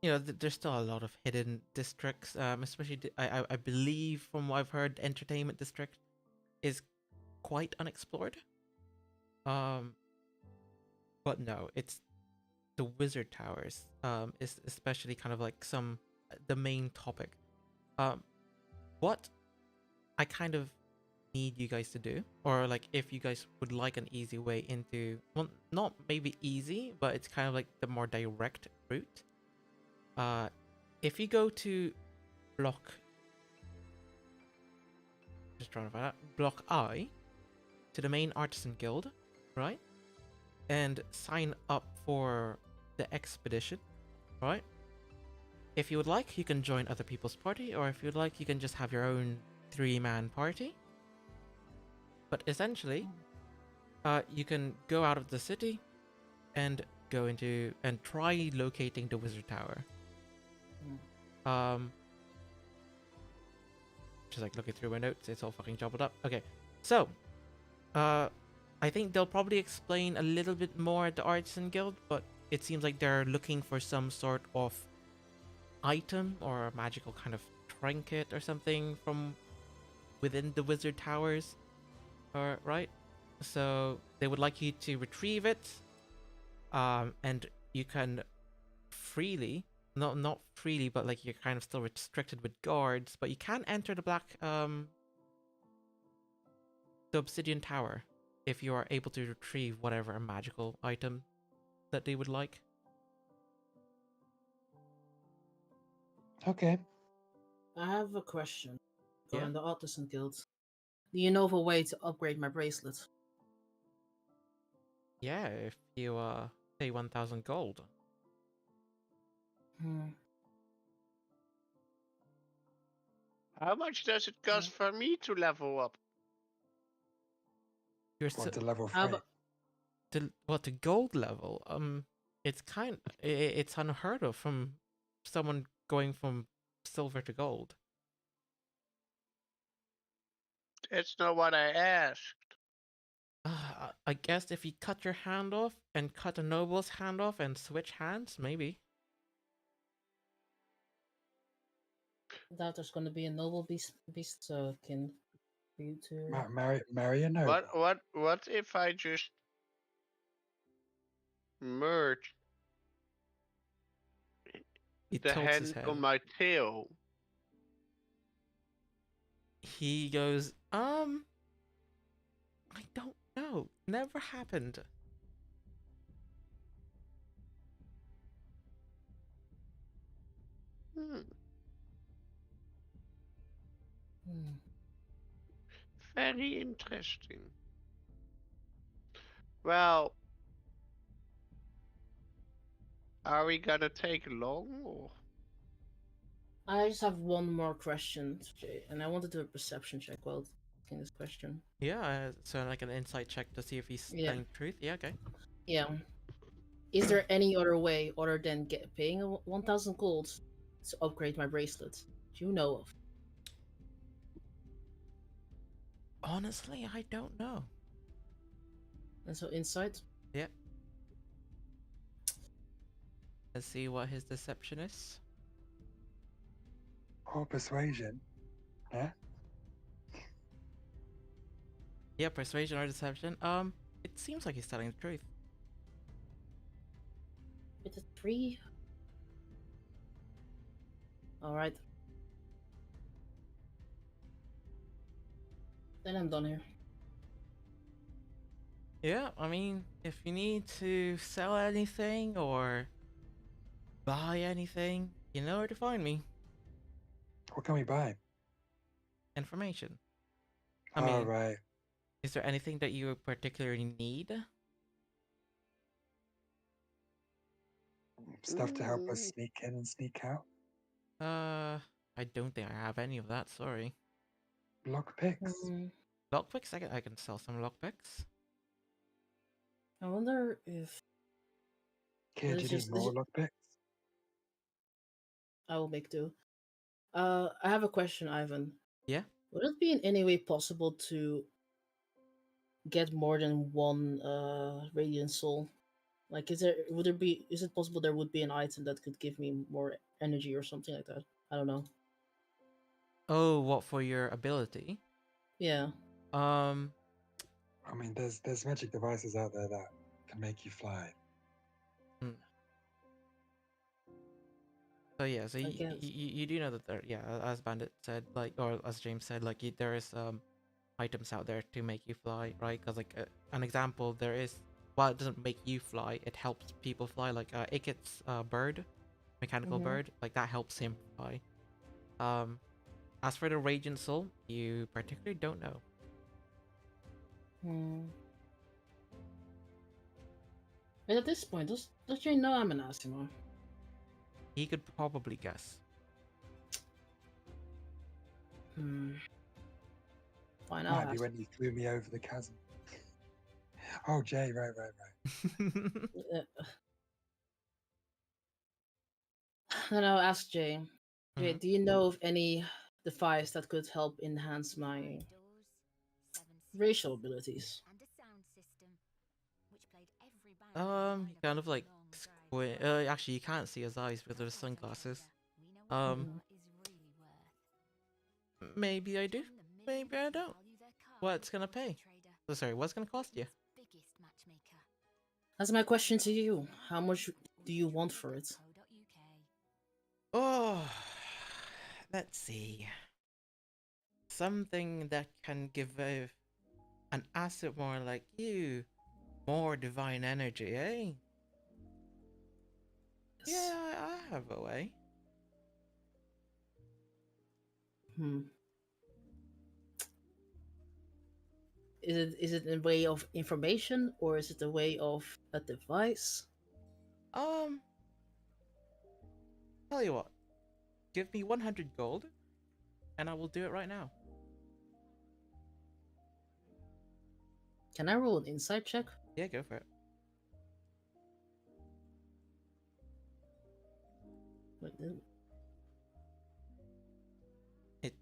you know, there's still a lot of hidden districts, especially, I believe from what I've heard, Entertainment District is quite unexplored. Um, but no, it's the Wizard Towers, is especially kind of like the main topic. What I kind of need you guys to do, or like if you guys would like an easy way into, well, not maybe easy, but it's kind of like the more direct route. If you go to block, just trying to find out, block I, to the main artisan guild, right? And sign up for the expedition, right? If you would like, you can join other people's party, or if you'd like, you can just have your own 3-man party. But essentially, you can go out of the city and go into and try locating the wizard tower. Just like looking through my notes, it's all fucking jumbled up. Okay, so I think they'll probably explain a little bit more at the Artisan Guild, but it seems like they're looking for some sort of item or a magical kind of trinket or something from within the wizard towers, right? So they would like you to retrieve it, and you can freely, not freely, but like you're kind of still restricted with guards, but you can enter the obsidian tower if you are able to retrieve whatever magical item that they would like. Okay. I have a question. Yeah. On the Artisan Guild. Do you know of a way to upgrade my bracelet? Yeah, if you pay 1,000 gold. How much does it cost for me to level up? You're What, to still level 3? How about to gold level. It's unheard of from someone going from silver to gold. That's not what I asked. I guess if you cut your hand off and cut a noble's hand off and switch hands, maybe. that there's going to be a noble beast kin for you to... Marry a noble. What if I just merge He the tilts his hand head. on my tail? He goes, I don't know. Never happened. Hmm. Hmm. Very interesting. Well, are we gonna take long or? I just have one more question, Jay, and I want to do a perception check while asking this question. Yeah, so like an insight check to see if he's Yeah. telling the truth. Yeah, okay. Yeah. Is there any other way other than paying 1,000 gold to upgrade my bracelet? Do you know of? Honestly, I don't know. And so insight. Yep. Let's see what his deception is. Or persuasion. Yeah? Yeah, persuasion or deception. It seems like he's telling the truth. It's a 3. All right. Then I'm done here. Yeah, I mean, if you need to sell anything or buy anything, you know where to find me. What can we buy? Information. I Oh, mean, right. is there anything that you particularly need? Stuff to help us Mm, sneak in and sneak out. I don't think I have any of that, sorry. Lockpicks. Mm, Lockpicks? I can sell some lockpicks. I wonder if Kid, it's you just need more lockpicks? I will make do. I have a question, Ivan. Yeah? Would it be in any way possible to get more than one radiant soul? Like, is it possible there would be an item that could give me more energy or something like that? I don't know. Oh, what for your ability? Yeah. Um, I mean, there's magic devices out there that can make you fly. hmm. So yeah, so I guess. you do know that there, yeah, as Bandit said, like, or as James said, like, there is items out there to make you fly, right? Because like an example, there is, while it doesn't make you fly, it helps people fly. Like Ikit's bird, mechanical Mm-hmm. bird, like that helps him fly. Um, as for the Radiant Soul, you particularly don't know. Hmm. But at this point, does Jay know I'm an Asimo? He could probably guess. Hmm. Fine, I'll Might be ask. when you threw me over the chasm. Oh, Jay, right. Uh, Then I'll ask Jay. Jay, Mhm. do you know of any device that could help enhance my racial abilities? Kind of like squint. Actually, you can't see his eyes with the sunglasses. Mhm. Maybe I do. Maybe I don't. What's gonna pay? Oh, sorry, what's gonna cost you? That's my question to you. How much do you want for it? Oh, let's see. Something that can give an asset more like you more divine energy, eh? Yes. Yeah, I have a way. Hmm. Is it a way of information or is it a way of a device? Um, tell you what, give me 100 gold, and I will do it right now. Can I roll an insight check? Yeah, go for it. Wait, It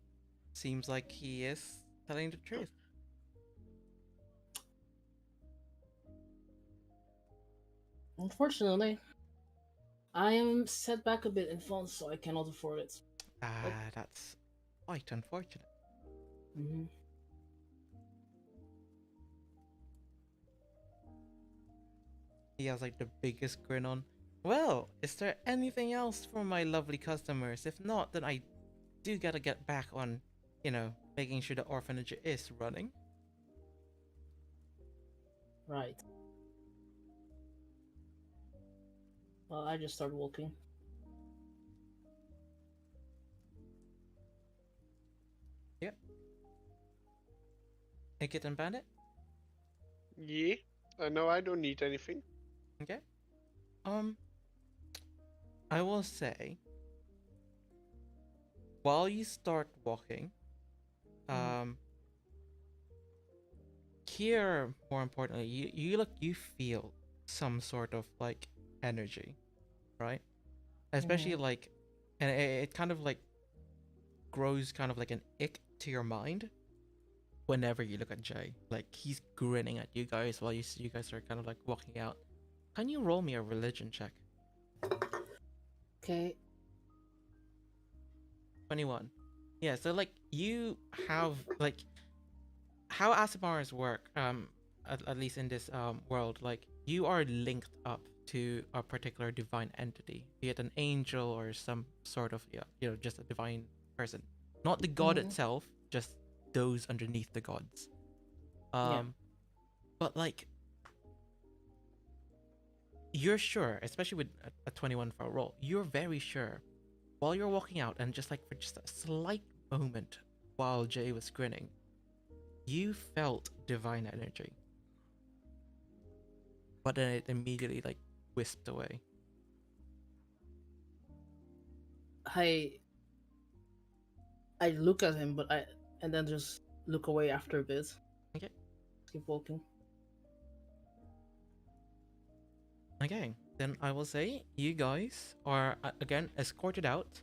seems like he is telling the truth. Unfortunately, I am set back a bit in funds, so I cannot afford it. But That's quite unfortunate. mhm. He has like the biggest grin on. Well, is there anything else for my lovely customers? If not, then I do gotta get back on, making sure the orphanage is running. Right. Well, I just start walking. Yep. Hickett and Bandit? yeah. No, I don't need anything. Okay. Um, I will say, while you start walking, Mhm. here, more importantly, you feel some sort of like energy, right? Especially Mhm. like, and it kind of like grows kind of like an ick to your mind whenever you look at Jay. Like he's grinning at you guys while you guys are kind of like walking out. Can you roll me a religion check? Okay. 21. Yeah, so like you have like how Asimars work, at least in this world, like you are linked up to a particular divine entity, be it an angel or some sort of, yeah, just a divine person, not the god Mhm. itself, just those underneath the gods. Yeah. But like you're sure, especially with a 21 for a roll, you're very sure while you're walking out, and just like for just a slight moment while Jay was grinning, you felt divine energy, but then it immediately like wisped away. I I look at him, but I and then just look away after a bit. Okay. Keep walking. Okay, then I will say you guys are again escorted out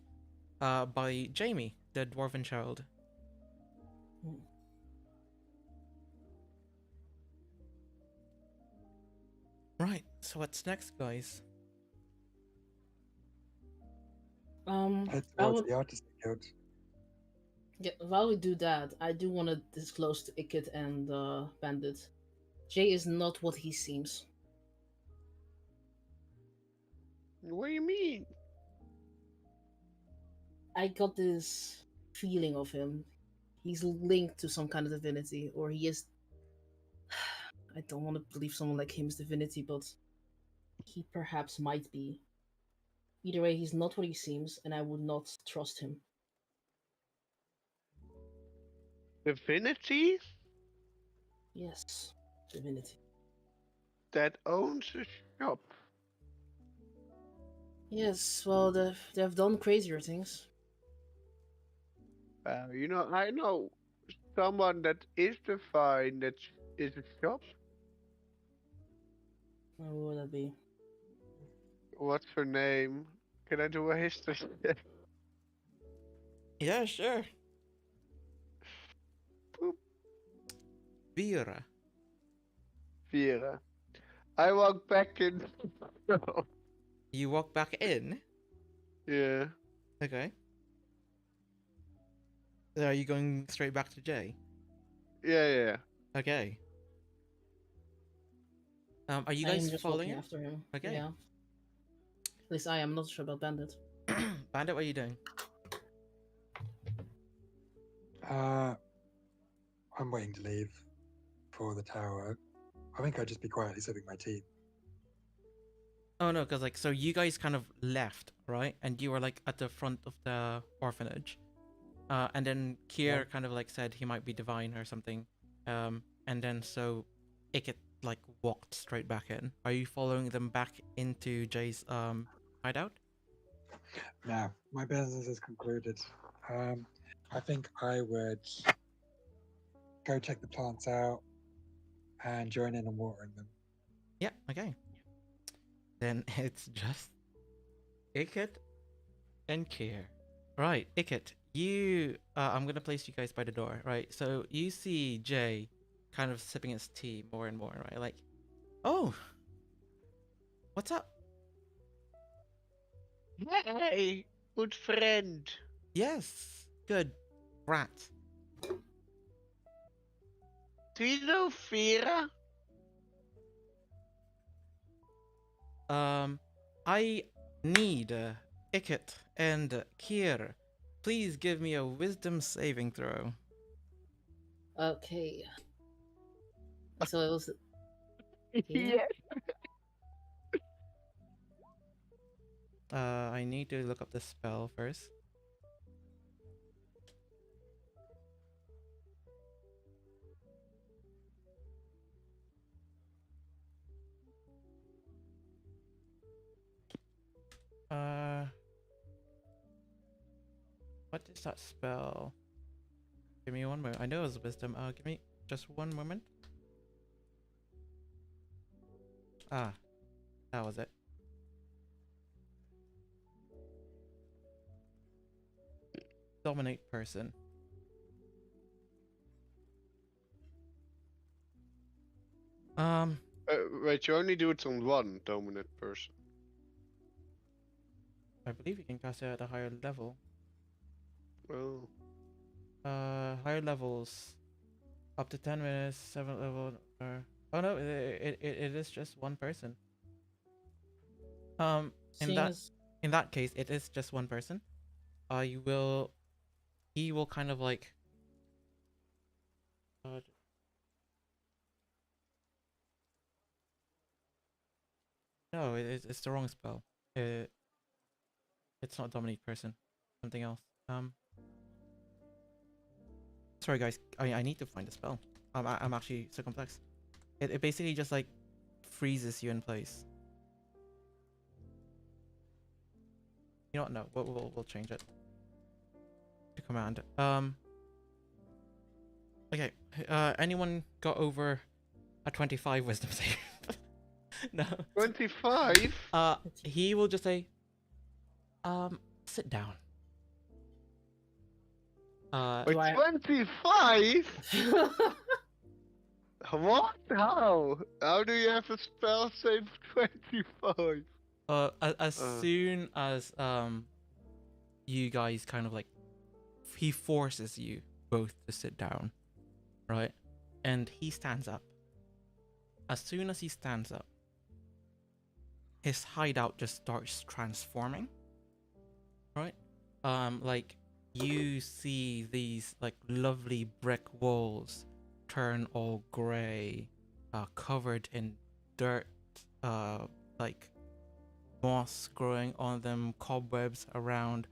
by Jamie, the dwarven child. Mm. Right, so what's next, guys? Head I towards would. the Artisan Guild. Yeah, while we do that, I do want to disclose to Ikit and Bandit. Jay is not what he seems. What do you mean? I got this feeling of him. He's linked to some kind of divinity, or he is. I don't want to believe someone like him is divinity, but he perhaps might be. Either way, he's not what he seems, and I would not trust him. Divinity Yes, divinity. that owns a shop. Yes, well, they've done crazier things. I know someone that is divine that is a shop. Who would that be? What's her name? Can I do a history check? Yeah, sure. Boop. Vera. Vera. I walk back in. You walk back in. Yeah. Okay. So are you going straight back to Jay? Yeah. Okay. Are you I am guys just following walking him? after him. Okay. Yeah. At least I am not sure about Bandit. Bandit, what are you doing? I'm waiting to leave for the tower. I think I'd just be quietly sipping my tea. Oh no, because like so you guys kind of left, right? And you were like at the front of the orphanage. And then Kier Yeah. kind of like said he might be divine or something. And then so Ikit like walked straight back in. Are you following them back into Jay's hideout? Now, my business is concluded. I think I would go check the plants out and join in on watering them. Yeah, okay. Then it's just Ikit and Kier. Right, Ikit, you I'm gonna place you guys by the door, right? So you see Jay kind of sipping his tea more and more, right? Like, oh, what's up? Hey, good friend. Yes, good, rat. Do you know Vera? I need Ikit and Kier. Please give me a wisdom saving throw. Okay. So it was. Yeah. Yes. I need to look up the spell first. Uh, what is that spell? Give me one moment. I know it was wisdom. Give me just one moment. Ah, that was it. Dominate person. Wait, you only do it on one dominant person. I believe you can cast it at a higher level. Oh. Higher levels, up to 10 minutes, 7th level. Oh no, it is just one person. In Seeing that as in that case, it is just one person. He will kind of like. No, it's the wrong spell. It's not dominate person. Something else. Sorry guys, I need to find the spell. I'm actually so complex. It basically just like freezes you in place. You know what? No, we'll change it to command. Okay. Anyone got over a 25 wisdom save? No. 25? He will just say, sit down. Wait, Do I- 25? What? How? How do you have a spell save 25? As soon as you guys kind of like, he forces you both to sit down, right? And he stands up. As soon as he stands up, his hideout just starts transforming, right? Like you see these like lovely brick walls turn all gray, covered in dirt, like moss growing on them, cobwebs around.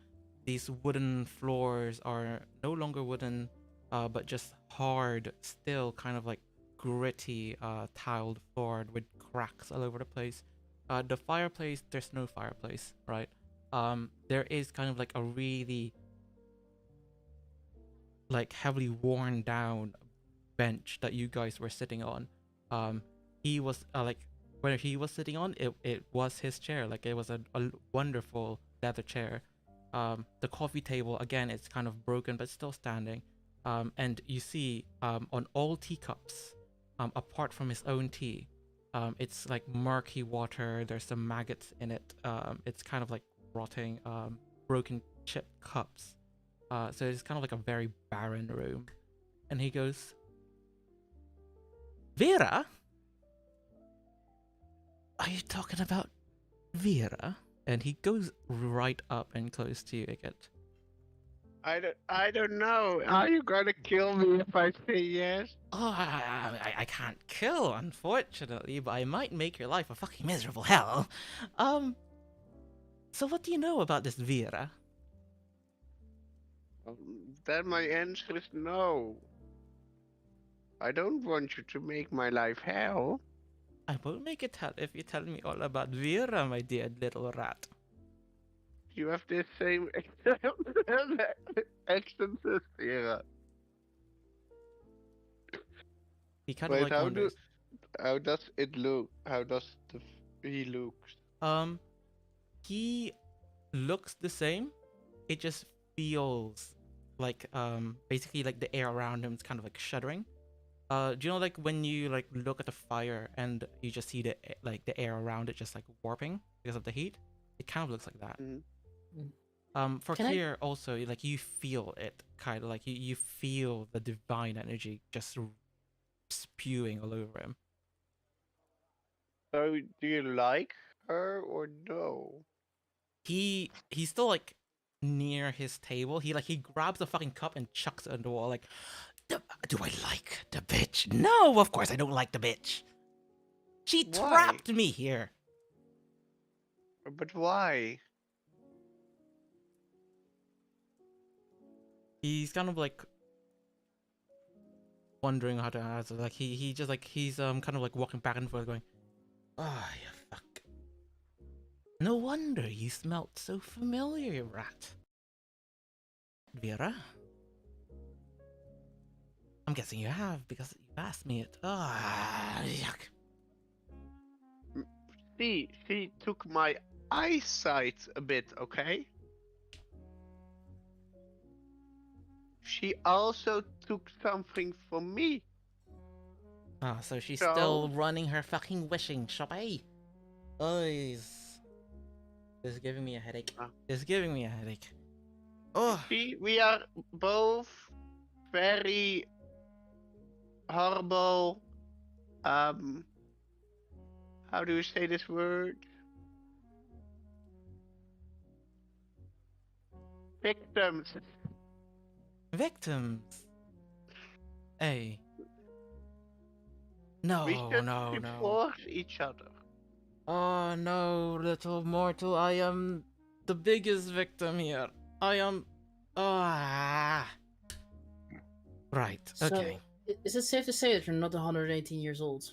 These wooden floors are no longer wooden, but just hard, still kind of like gritty, tiled floor with cracks all over the place. The fireplace, there's no fireplace, right? There is kind of like a really like heavily worn down bench that you guys were sitting on. He was like where he was sitting on it was his chair. Like it was a wonderful leather chair. The coffee table again, it's kind of broken but still standing. And you see on all teacups, apart from his own tea, it's like murky water. There's some maggots in it. It's kind of like rotting, broken chipped cups. So it's kind of like a very barren room. And he goes, Vera? Are you talking about Vera? And he goes right up and close to you again. I don't know. Are you gonna kill me if I say yes? Oh, I can't kill, unfortunately, but I might make your life a fucking miserable hell. So what do you know about this Vera? Then my answer is no. I don't want you to make my life hell. I won't make it hell if you tell me all about Vera, my dear little rat. You have the same accent as Vera. He kind Wait, of like wonders. how does it look? How does he looks? He looks the same. It just feels like basically like the air around him is kind of like shuddering. Do you know like when you like look at the fire and you just see the like the air around it just like warping because of the heat? It kind of looks like that. For Can I- Kier also, like you feel it kind of like you feel the divine energy just spewing all over him. So, do you like her or no? He's still like near his table. He grabs the fucking cup and chucks it on the wall. Like, do I like the bitch? No, of course I don't like the bitch. She Why? trapped me here. But why? He's kind of like wondering how to answer. Like he just like he's kind of like walking back and forth, going, "Ah, you fuck. No wonder you smelt so familiar, you rat." Vera? I'm guessing you have because you asked me it. Ah, yuck. She took my eyesight a bit, okay? She also took something from me. Ah, so she's So- still running her fucking wishing shop, eh? Oh, this is giving me a headache. Ah. It's giving me a headache. Oh, See, we are both very horrible. How do you say this word? Victims. victims. Hey. No, We should no. support each other. Oh no, little mortal, I am the biggest victim here. I am. Ah. Right. So, Okay. is it safe to say that you're not 118 years old?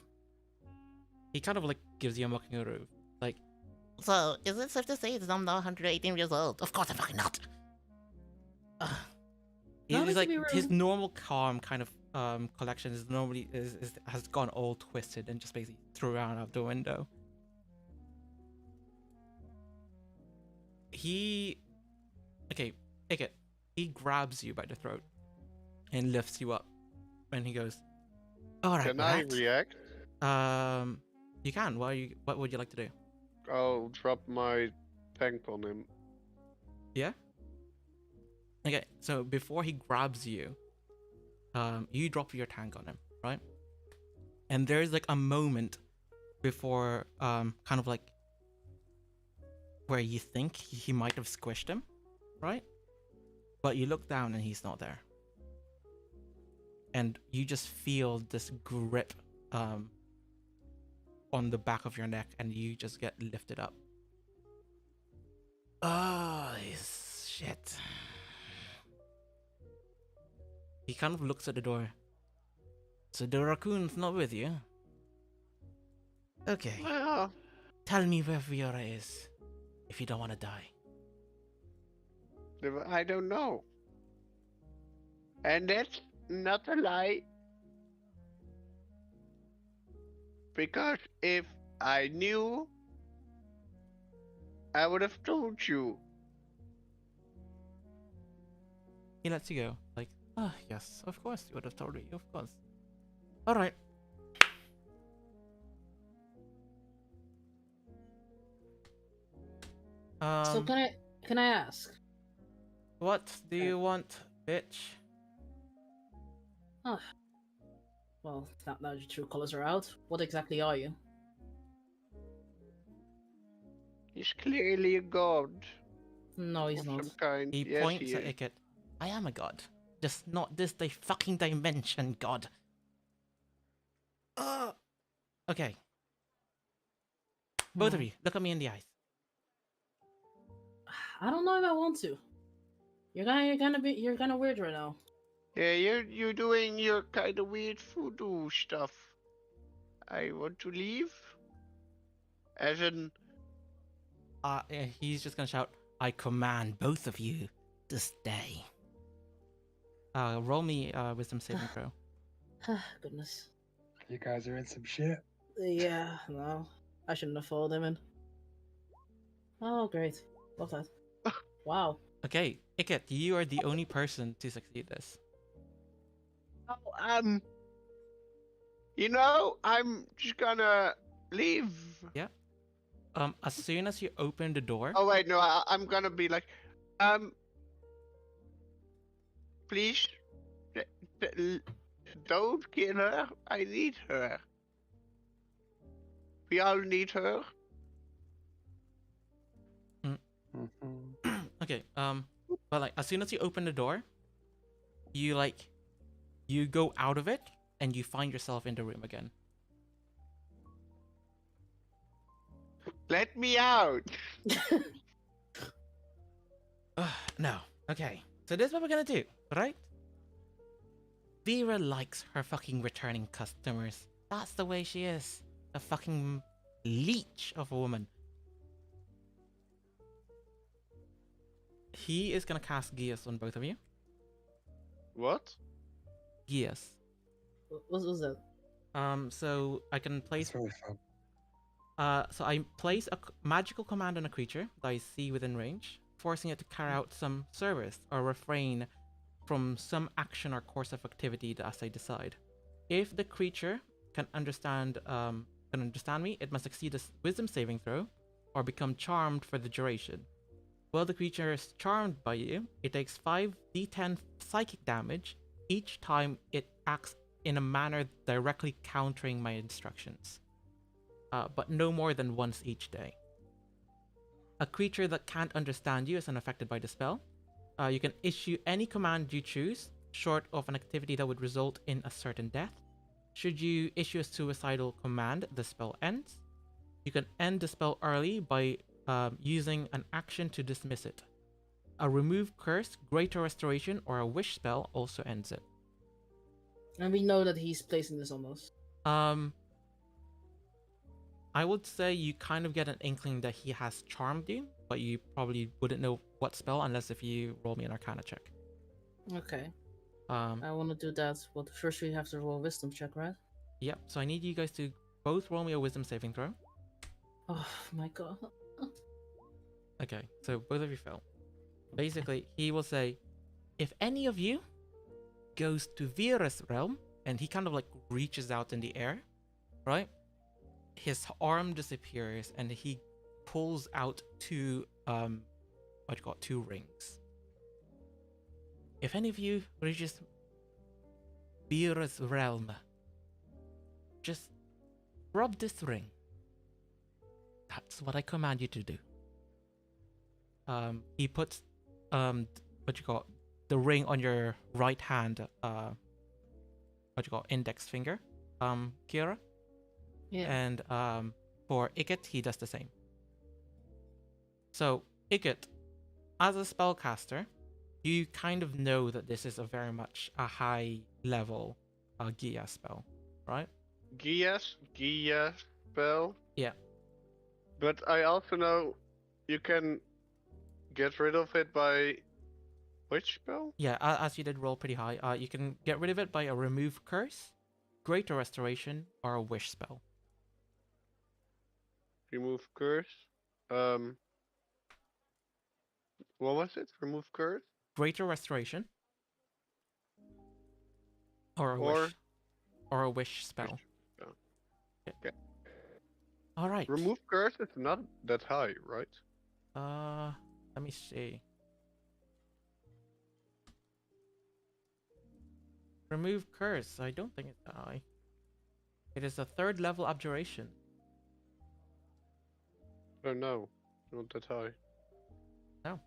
He kind of like gives you a mocking roof. Like, So, is it safe to say that I'm not 118 years old? Of course I'm fucking not. No, he's it like could be his rude. normal calm kind of collection is normally has gone all twisted and just basically threw around out the window. Okay, take it. He grabs you by the throat and lifts you up, and he goes, "All right, Can I rat." react? You can. What would you like to do? I'll drop my tank on him. Yeah. Okay, so before he grabs you, you drop your tank on him, right? And there's like a moment before, kind of like where you think he might have squished him, right? But you look down and he's not there. And you just feel this grip, on the back of your neck, and you just get lifted up. Oh, shit. He kind of looks at the door. So the raccoon's not with you? Okay. Well, Tell me where Fiora is, if you don't want to die. I don't know. And that's not a lie. Because if I knew, I would have told you. He lets you go. Like, oh, yes, of course you would have told me, of course. Alright. So can I ask? What do you want, bitch? Well, now that your true colors are out, what exactly are you? He's clearly a god. No, he's of not. some kind. He Yes, points he at is. Ikit. I am a god. Just not this fucking dimension, god. Okay. Both of you, look at me in the eyes. I don't know if I want to. You're kind of weird right now. Yeah, you're doing your kind of weird voodoo stuff. I want to leave. As in, He's just gonna shout, I command both of you to stay. Roll me wisdom saving throw. Goodness. You guys are in some shit. Yeah, no. I shouldn't have followed him in. Oh, great. Love that. Wow. Okay, Ikit, you are the only person to succeed this. oh, I'm just gonna leave. As soon as you open the door, Oh wait, no, I'm gonna be like, please, don't kill her. I need her. We all need her. Mhm. okay, but like as soon as you open the door, you go out of it and you find yourself in the room again. Let me out. No. Okay. So this is what we're gonna do, right? Vera likes her fucking returning customers. That's the way she is. A fucking leech of a woman. He is gonna cast Geas on both of you. What? Yes. What was that? So I can It's place. very fun. So I place a magical command on a creature that I see within range, forcing it to carry out some service or refrain from some action or course of activity as I decide. If the creature can understand me, it must succeed a wisdom saving throw or become charmed for the duration. While the creature is charmed by you, it takes 5d10 psychic damage each time it acts in a manner directly countering my instructions, but no more than once each day. A creature that can't understand you is unaffected by the spell. You can issue any command you choose, short of an activity that would result in a certain death. Should you issue a suicidal command, the spell ends. You can end the spell early by using an action to dismiss it. A remove curse, greater restoration, or a wish spell also ends it. And we know that he's placing this on us. I would say you kind of get an inkling that he has charmed you, but you probably wouldn't know what spell unless if you roll me an Arcana check. Okay. Um, I want to do that, but first we have to roll a wisdom check, right? Yep. So I need you guys to both roll me a Wisdom saving throw. Oh my god. Okay. So both of you fail. Basically, he will say, if any of you goes to Vera's realm, and he kind of like reaches out in the air, right? His arm disappears, and he pulls out two two rings. If any of you reaches Vera's realm, just rub this ring. That's what I command you to do. He puts the ring on your right hand, index finger, Kira. Yeah. And for Ikit, he does the same. So, Ikit, as a spellcaster, you kind of know that this is a very much a high level Gia spell, right? Gia spell. Yeah. But I also know you can get rid of it by which spell? Yeah, as you did roll pretty high, you can get rid of it by a remove curse, greater restoration, or a wish spell. Remove curse. What was it? Remove curse? Greater restoration, or a Or wish, or a wish spell. wish spell. Yeah. Okay. All right. Remove curse is not that high, right? Let me see. Remove curse. I don't think it's that high. It is a 3rd level abjuration. Oh no, not that high. No.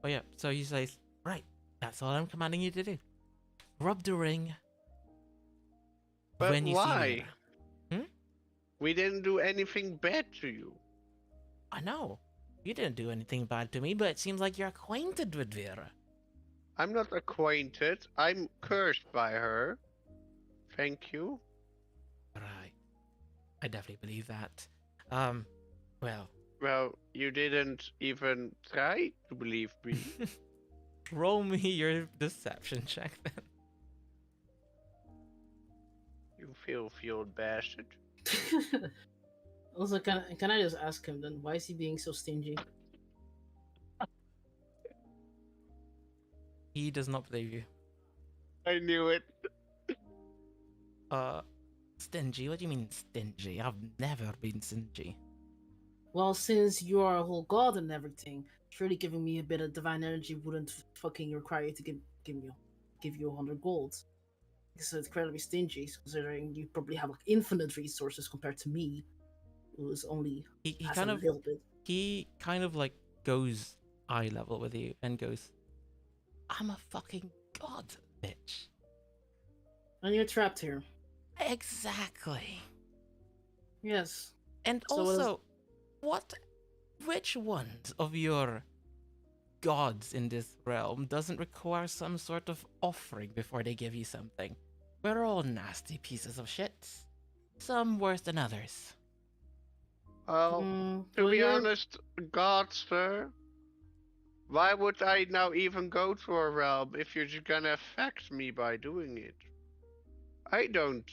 Oh yeah, so he says, right, that's all I'm commanding you to do. Rub the ring. But when you why? see Vera. We didn't do anything bad to you. I know. You didn't do anything bad to me, but it seems like you're acquainted with Vera. I'm not acquainted. I'm cursed by her. Thank you. Right. I definitely believe that. Well. Well, you didn't even try to believe me. Roll me your deception check then. You filthy-old bastard. Also, can I just ask him then, why is he being so stingy? He does not believe you. I knew it. Stingy? What do you mean stingy? I've never been stingy. Well, since you are a whole god and everything, surely giving me a bit of divine energy wouldn't fucking require you to give you 100 gold. It's incredibly stingy, considering you probably have like infinite resources compared to me, who's only He has kind a of little bit. he kind of like goes eye level with you and goes, I'm a fucking god, bitch. And you're trapped here. Exactly. Yes. And So also, which ones of your gods in this realm doesn't require some sort of offering before they give you something? We're all nasty pieces of shit. Some worse than others. Well, to well, be you're- honest, God, sir, Why would I now even go to a realm if you're just gonna affect me by doing it? I don't.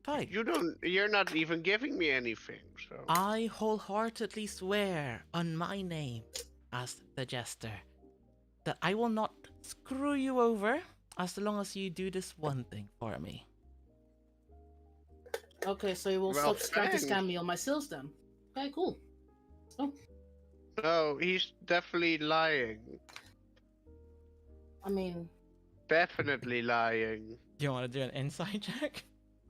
Fine. You're not even giving me anything, so. I wholeheartedly swear on my name as the Jester that I will not screw you over as long as you do this one thing for me. Okay, so you will Well, stop trying to thanks. scam me on my sales then. Okay, cool. So, No, he's definitely lying. I mean, Definitely lying. Do you want to do an insight check?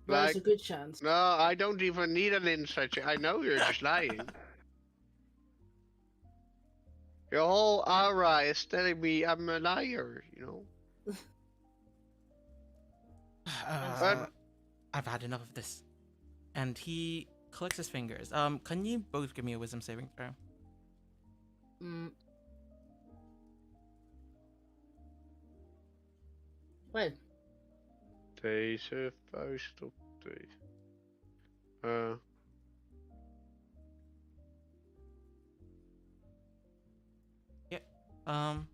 there's Like, a good chance. no, I don't even need an insight check. I know you're just lying. Your whole aura is telling me I'm a liar, you know? I've had enough of this. And he clicks his fingers. Can you both give me a wisdom saving throw? Mm. Wait, Deze vuist op deze. Um.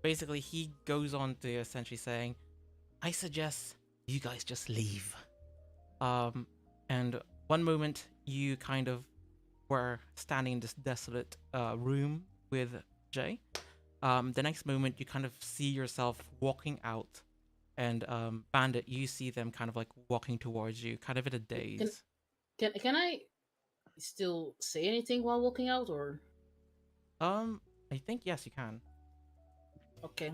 Basically, he goes on to essentially saying, I suggest you guys just leave. And one moment you kind of were standing in this desolate room with Jay. The next moment you kind of see yourself walking out, and Bandit, you see them kind of like walking towards you, kind of in a daze. can I still say anything while walking out, or I think yes, you can. okay?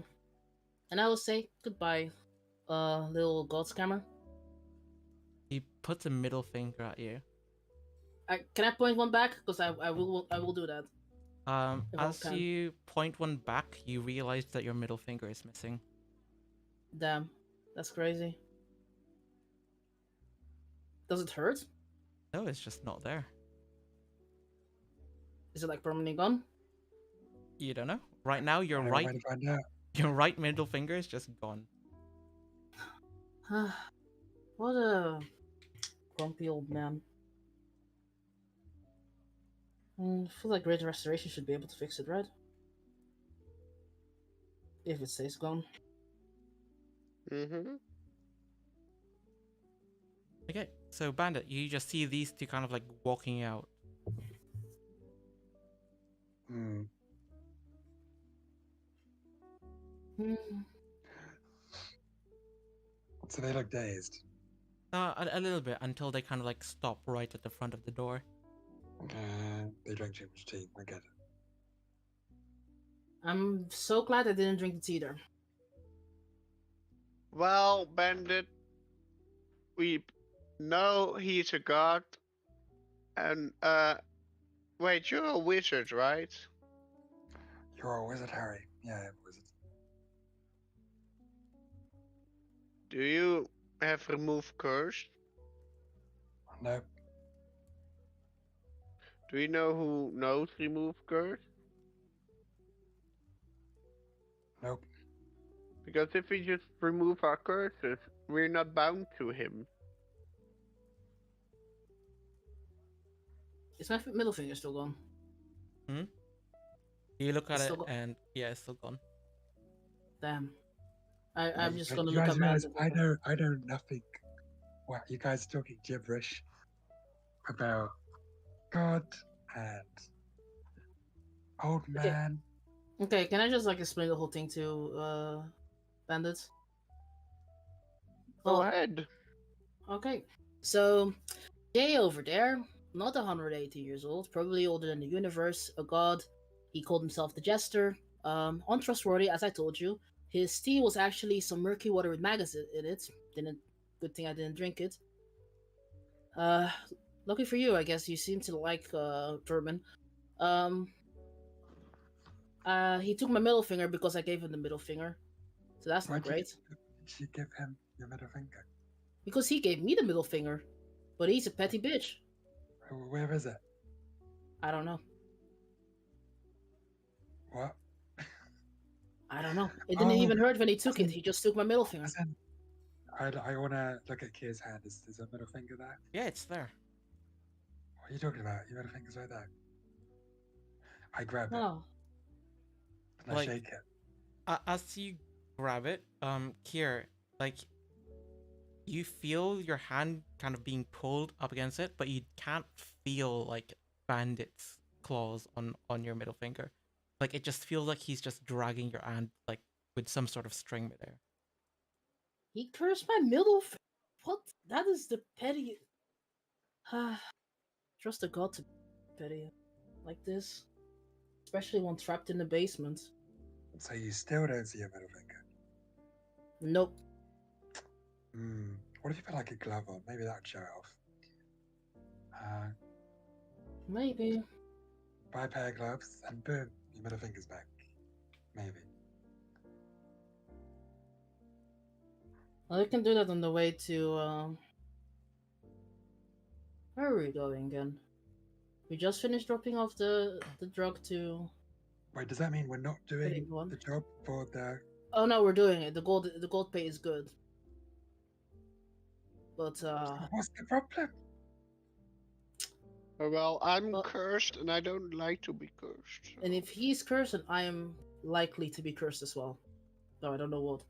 And I will say goodbye, little god scammer. He puts a middle finger at you. Can I point one back? Because I will do that. If I As can. you point one back, you realize that your middle finger is missing. Damn, that's crazy. Does it hurt? No, it's just not there. Is it like permanently gone? You don't know. Right now, your I right want to find out. your right middle finger is just gone. What a grumpy old man. I feel like Great Restoration should be able to fix it, right? If it stays gone. Mm-hmm. Okay, so Bandit, you just see these two kind of like walking out. Hmm. Hmm. So they look dazed. A little bit until they kind of like stop right at the front of the door. They drank too much tea. I get it. I'm so glad I didn't drink the tea there. Well, Bandit, we know he's a god, and wait, you're a wizard, right? You're a wizard, Harry. Yeah, I'm a wizard. Do you have remove curse? No, Do you know who knows remove curse? nope. Because if we just remove our curses, we're not bound to him. Is my middle finger still gone? You look at It's it still go- and yeah, it's still gone. Damn. I'm just But gonna you look guys at realize Bandit. I know nothing. What you guys are talking gibberish about God and old Okay. man. Okay, can I just like explain the whole thing to Bandit? Go Well, ahead. okay. So, Jay over there, not 180 years old, probably older than the universe, a god. He called himself the Jester. Untrustworthy, as I told you. His tea was actually some murky water with maggots in it. Good thing I didn't drink it. Lucky for you, I guess. You seem to like vermin. He took my middle finger because I gave him the middle finger. So that's not Why'd great. Did you give him your middle finger? Because he gave me the middle finger. But he's a petty bitch. Where is it? I don't know. What? I don't know. It didn't even hurt when he took it. in- He just took my middle finger. Listen, I want to look at Kier's hand. Is a middle finger there? Yeah, it's there. What are you talking about? Your middle finger's right there. I grab it Oh, and I Like- shake it. As you grab it, Kier, like you feel your hand kind of being pulled up against it, but you can't feel like Bandit's claws on your middle finger. Like it just feels like he's just dragging your hand like with some sort of string there. he cursed my middle. What? That is the petty. Trust a god to be petty like this, especially when trapped in the basement. So you still don't see your middle finger. Nope. What if you put like a glove on? Maybe that would show it off. Maybe. Buy a pair of gloves and boom, your middle finger's back. Maybe. Well, we can do that on the way to. Where are we going again? We just finished dropping off the drug to. Wait, does that mean we're not doing one. the job for the? Oh no, we're doing it. The gold pay is good. But What's the problem? Well, I'm Well- cursed and I don't like to be cursed. and if he's cursed, then I am likely to be cursed as well. Though I don't know what.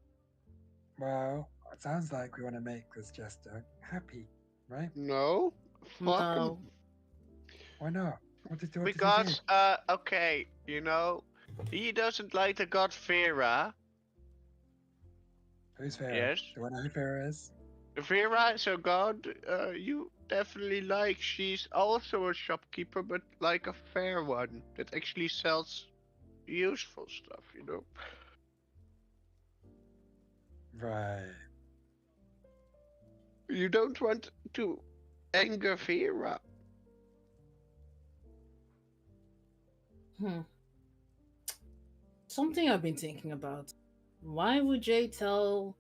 Well, it sounds like we want to make this jester happy, right? No? Fuck him. No. Why not? What did he do? Because, okay, you know, he doesn't like the god Vera. Who's Farah? Yes. Do I know who Farah is? Vera is a god you definitely like. She's also a shopkeeper, but like a fair one that actually sells useful stuff, you know? Right. You don't want to anger Vera. Something I've been thinking about. Why would Jay tell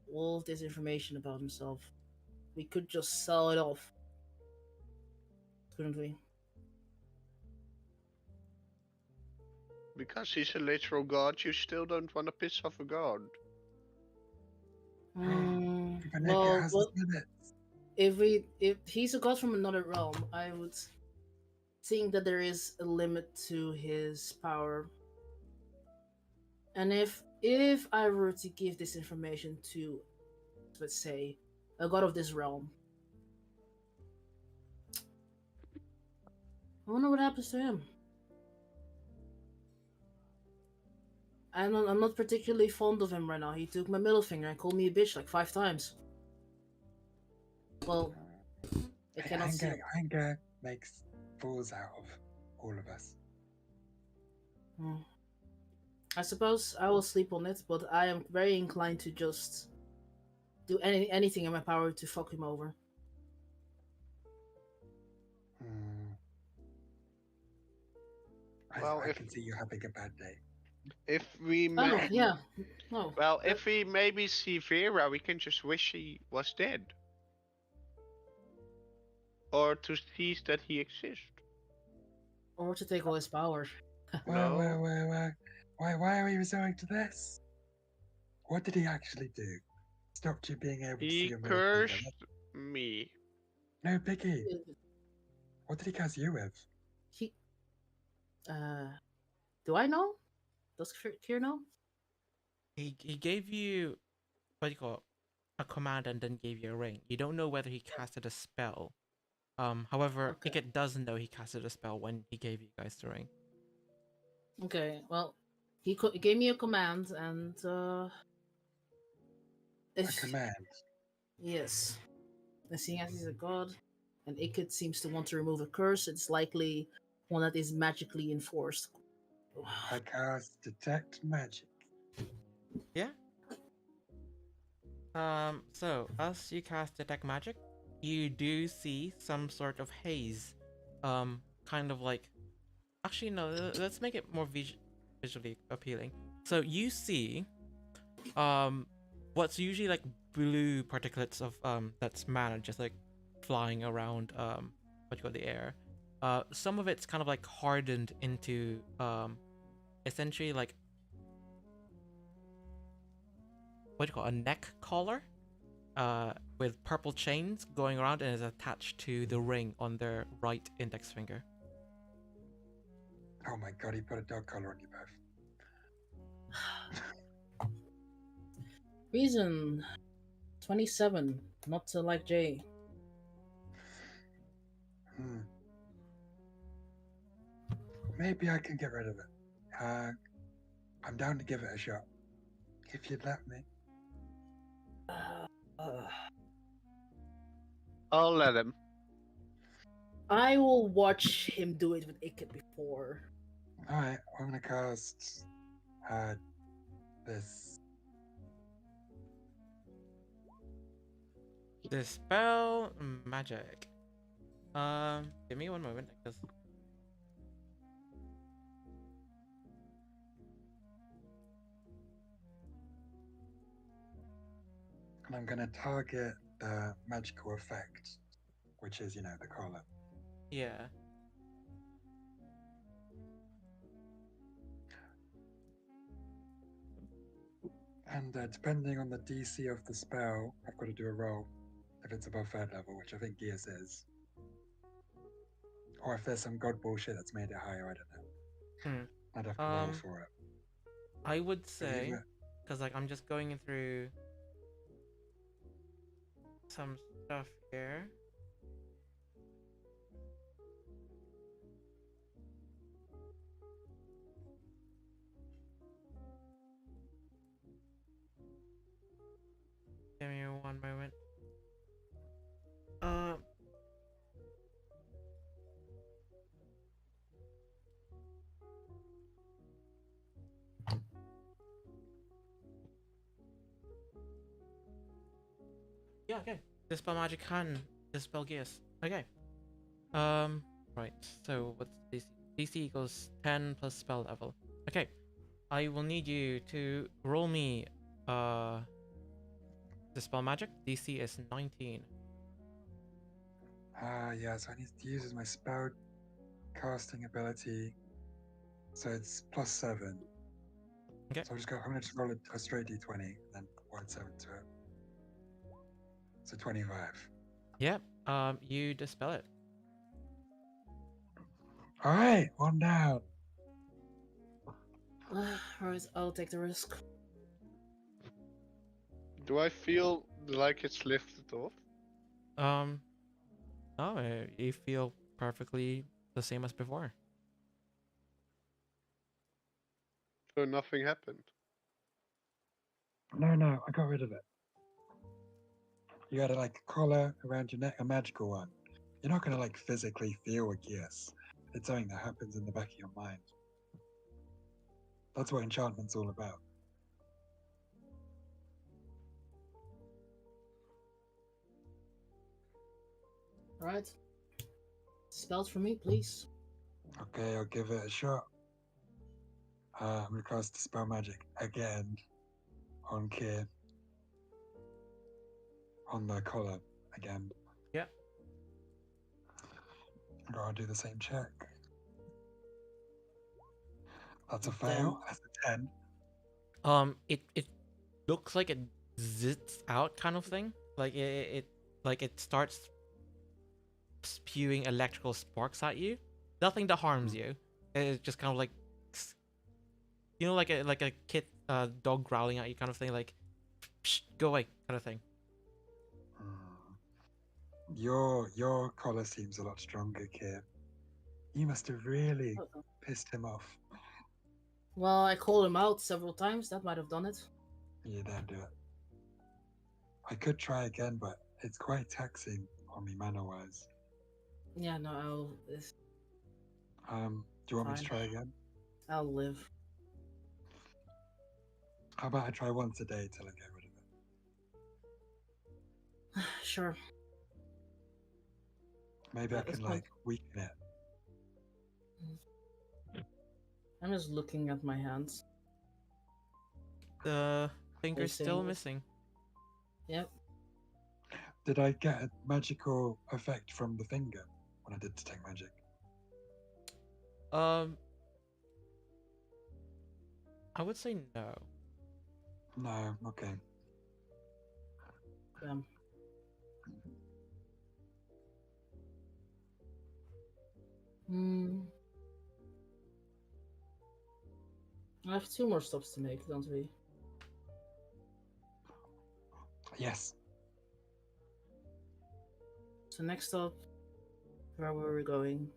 Wolf this information about himself? We could just sell it off. Couldn't we? Because he's a literal god, you still don't want to piss off a god. But Well, has what, his limits. if he's a god from another realm, I would think that there is a limit to his power. And if I were to give this information to, let's say, a god of this realm, I wonder what happens to him. I'm not particularly fond of him right now. He took my middle finger and called me a bitch like 5 times. Well, I cannot see. Anger makes fools out of all of us. I suppose I will sleep on it, but I am very inclined to just do anything in my power to fuck him over. Well, I if- can see you having a bad day. If we Oh, ma- yeah. No. Well, if we maybe see Vera, we can just wish he was dead. Or to cease that he exists. Or to take all his power. Why are we resorting to this? What did he actually do? Stopped you being able to see He your middle finger? cursed me. No, Biggie. What did he curse you with? He. Do I know? Does Kier know? He gave you what do you call it? A command and then gave you a ring. You don't know whether he casted a spell. However, Okay. Icket does know he casted a spell when he gave you guys the ring. Okay, well, he gave me a command and A command. Yes. And seeing as he's a god, and Ikit seems to want to remove a curse, it's likely one that is magically enforced. I cast detect magic. Yeah. So as you cast detect magic, you do see some sort of haze. Kind of like, actually no. Let's make it more visually appealing. So you see, what's usually like blue particulates of that's mana just like flying around what you call the air. Some of it's kind of like hardened into essentially like what do you call a neck collar with purple chains going around and is attached to the ring on their right index finger. Oh my god, he put a dog collar on you both. Reason 27. Not to like Jay. Hmm. Maybe I can get rid of it. I'm down to give it a shot. If you'd let me. I'll let him. I will watch him do it with Ikit before. Alright, I'm gonna cast this. Dispel magic. Give me one moment, because And I'm gonna target the magical effect, which is, the collar. yeah. And depending on the DC of the spell, I've got to do a roll if it's above 3rd level, which I think Gears is. Or if there's some god bullshit that's made it higher, I don't know. Hmm. I'd have to roll for it. I would But say, either, because like I'm just going through some stuff here. Give me one moment. Yeah, okay. Dispel magic can dispel gears. Okay. Right. So what's DC? DC equals 10 plus spell level. Okay. I will need you to roll me dispel magic. DC is 19. yeah, so I need to use my spell casting ability. So it's +7. Okay. So I'm gonna just roll a straight d20 and then add 7 to it. So 25. Yep. You dispel it. Alright, one down. Alright, I'll take the risk. Do I feel like it's lifted off? No, you feel perfectly the same as before. So nothing happened. No, I got rid of it. You had a collar around your neck, a magical one. You're not gonna physically feel a kiss. It's something that happens in the back of your mind. That's what enchantment's all about. Alright. Spells for me, please. Okay, I'll give it a shot. I'm gonna cast Dispel Magic again on Kier. On the collar again. Yeah. I'll do the same check. That's a Damn. fail. That's a 10. It looks like it zits out kind of thing. Like it starts spewing electrical sparks at you. Nothing that harms you. It's just kind of like, like a kid dog growling at you kind of thing. Like, psh, go away kind of thing. Your collar seems a lot stronger, Kier. You must have really pissed him off. Well, I called him out several times. That might have done it. You don't do it. I could try again, but it's quite taxing on me mana-wise. Yeah, no, Do you want me to Fine. try again? I'll live. How about I try once a day till I get rid of it? Sure. Maybe I It's can fine. weaken it. I'm just looking at my hands. The finger's Facing still it. missing. Yep. Did I get a magical effect from the finger when I did detect magic? I would say no. No, okay. Hmm. I have 2 more stops to make, don't we? Yes. So next stop, where were we going?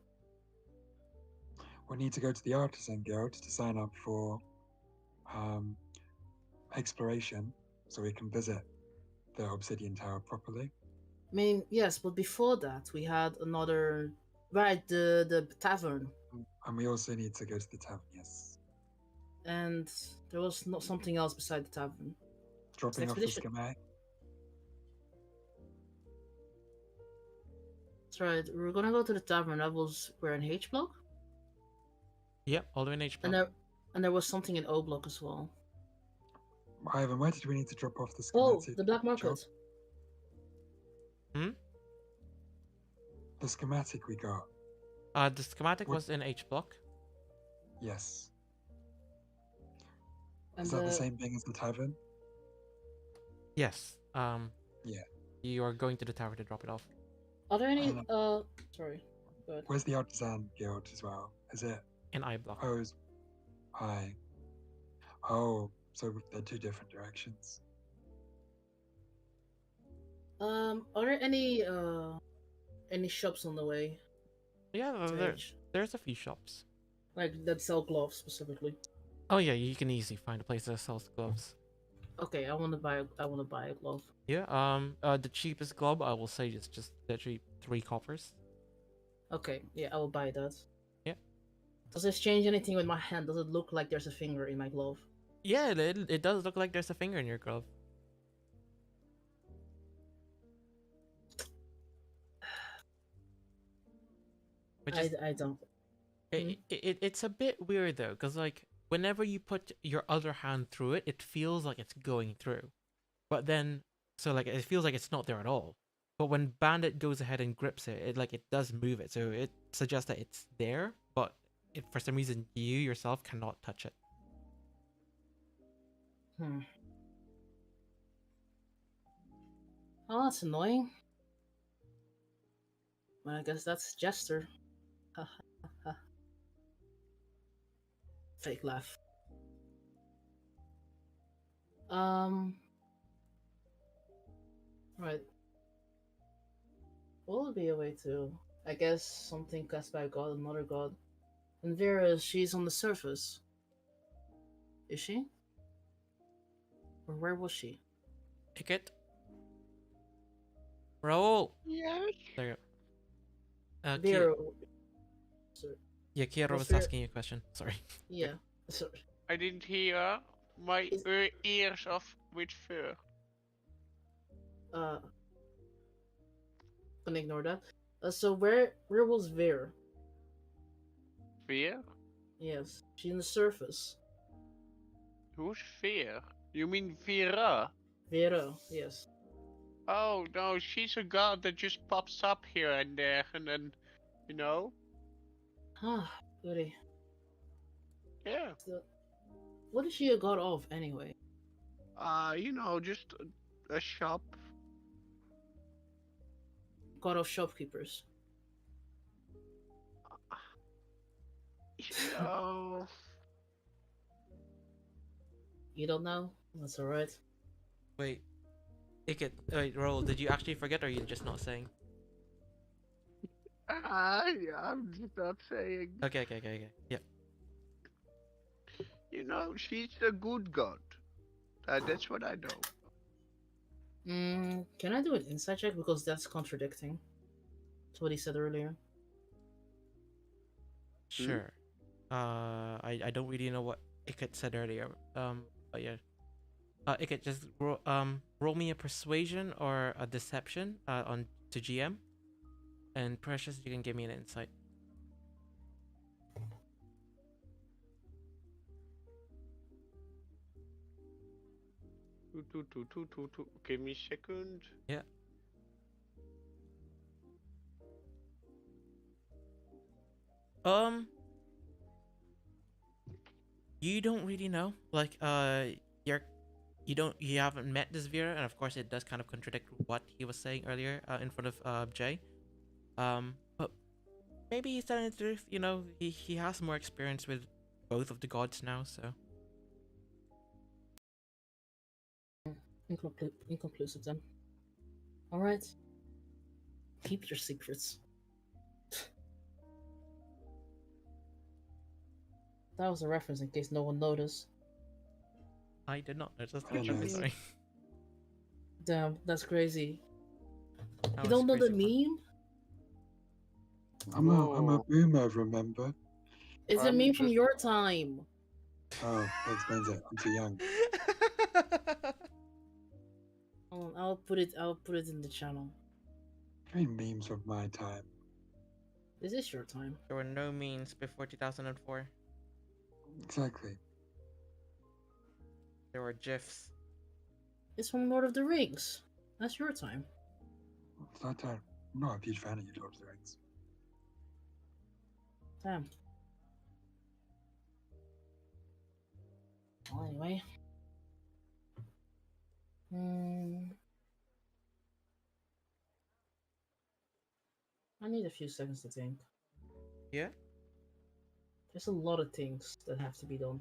We need to go to the Artisan Guild to sign up for exploration so we can visit the Obsidian Tower properly. I mean, yes, but before that, we had another. Right, the tavern. And we also need to go to the tavern, yes. And there was not something else beside the tavern. Dropping off the expedition. schematic. That's right. We were gonna go to the tavern. That was where in H block, Yep, all the way in H and block. there was something in O block as well. Ivan, where did we need to drop off the Oh, schematic? the black market. Hmm? The schematic we got. The schematic What- was in H block. Yes. And Is that the same thing as the tavern? Yes. Yeah. You are going to the tower to drop it off. Are there any? I Sorry. Go ahead. Where's the Artisan Guild as well? Is it? In I block. Oh, it's I. Oh, so they're 2 different directions. Are there any shops on the way? Yeah, to H? there's a few shops. Like that sell gloves specifically. Oh yeah, you can easily find a place that sells gloves. Okay, I want to buy a glove. Yeah. The cheapest glove I will say is just literally 3 coppers. Okay, yeah, I will buy that. Yeah. Does this change anything with my hand? Does it look like there's a finger in my glove? Yeah, it does look like there's a finger in your glove. Which is I don't. it's a bit weird though, because like whenever you put your other hand through it, it feels like it's going through. But then so like it feels like it's not there at all. But when Bandit goes ahead and grips it, it does move it. So it suggests that it's there, but for some reason you yourself cannot touch it. Oh, that's annoying. Well, I guess that's Jester. Ha ha ha. Fake laugh. Right. What would be a way to? I guess something cast by a god, another god. And Vera, she's on the surface. Is she? Or where was she? Ticket. Roll. Yes. There you go. Vera. Yeah, Kiera was was Vera- asking you a question. Sorry. Yeah. Sorry. I didn't hear. My Is- ears off with fur. Gonna ignore that. So where was Vera? Fear? Yes, she's in the surface. Who's Fear? You mean Vera? Vera, yes. Oh no, she's a god that just pops up here and there, and then, you know? Ah, goody. Yeah. So, what is she a god of anyway? Just a shop. God of shopkeepers. Oh. You don't know? That's alright. Wait. Ticket. Wait, Roll. Did you actually forget, or are you just not saying? I'm just not saying. Okay. Yeah. She's a good god. That's what I know. Can I do an insight check? Because that's contradicting to what he said earlier. Sure. I don't really know what Ikat said earlier. But yeah. Ikat, just roll me a persuasion or a deception on to GM, and Precious, you can give me an insight. Two. Give me a second. Yeah. You don't really know. Like, you haven't met this Vera, and of course it does kind of contradict what he was saying earlier in front of Jay. But maybe he's telling the truth. He has more experience with both of the gods now, so Inconclusive then. Alright. Keep your secrets. That was a reference in case no one noticed. I did not notice Yeah, that. I'm nice. sorry. Damn, that's crazy. That You was don't know the crazy fun. meme? I'm a Whoa. boomer, remember? It's a I'm meme from just your time. Oh, that explains it. I'm too young. I'll put it in the channel. I mean, memes of my time. This is your time. There were no memes before 2004. Exactly. There were GIFs. It's from Lord of the Rings. That's your time. It's not time. I'm not a huge fan of you, Lord of the Rings. Damn. Well, anyway. I need a few seconds to think. Yeah? There's a lot of things that have to be done.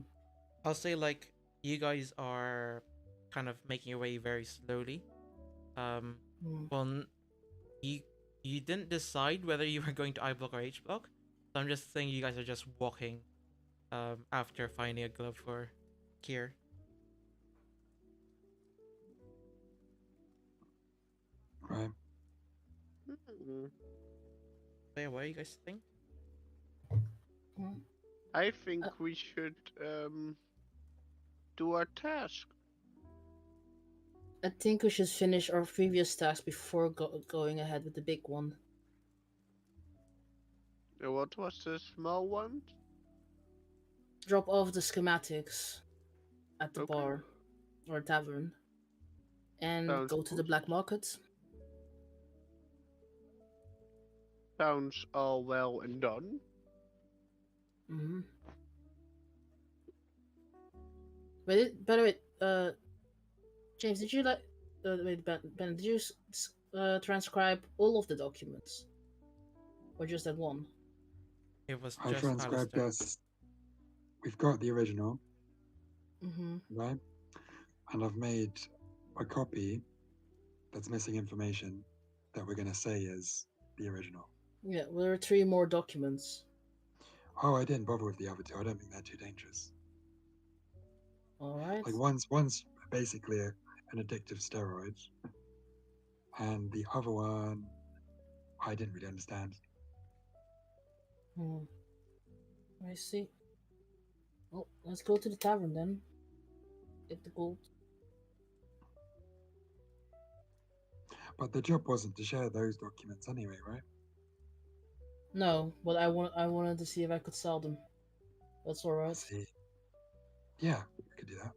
I'll say, like, you guys are kind of making your way very slowly. Um, Hmm. well, you you didn't decide whether you were going to I block or H block. So I'm just saying you guys are just walking after finding a glove for Kier. Right. Hmm. So yeah, what do you guys think? Hmm. I think Uh, we should do our task. I think we should finish our previous task before going ahead with the big one. What was the small one? Drop off the schematics at the Okay. bar or tavern and Sounds go to the good. black market. Sounds all well and done. Mm-hmm. By the way, James, did you wait, Ben, did you transcribe all of the documents, or just that one? It was I just transcribed Alistair. us. We've got the original, Mm-hmm. right? And I've made a copy that's missing information that we're going to say is the original. Yeah, well, there are 3 more documents. Oh, I didn't bother with the other two. I don't think they're too dangerous. All right. Like one's basically an addictive steroid, and the other one I didn't really understand. Hmm. I see. Well, let's go to the tavern then. Get the gold. But the job wasn't to share those documents anyway, right? No, but I wanted to see if I could sell them. That's all I right. see. Yeah, we could do that.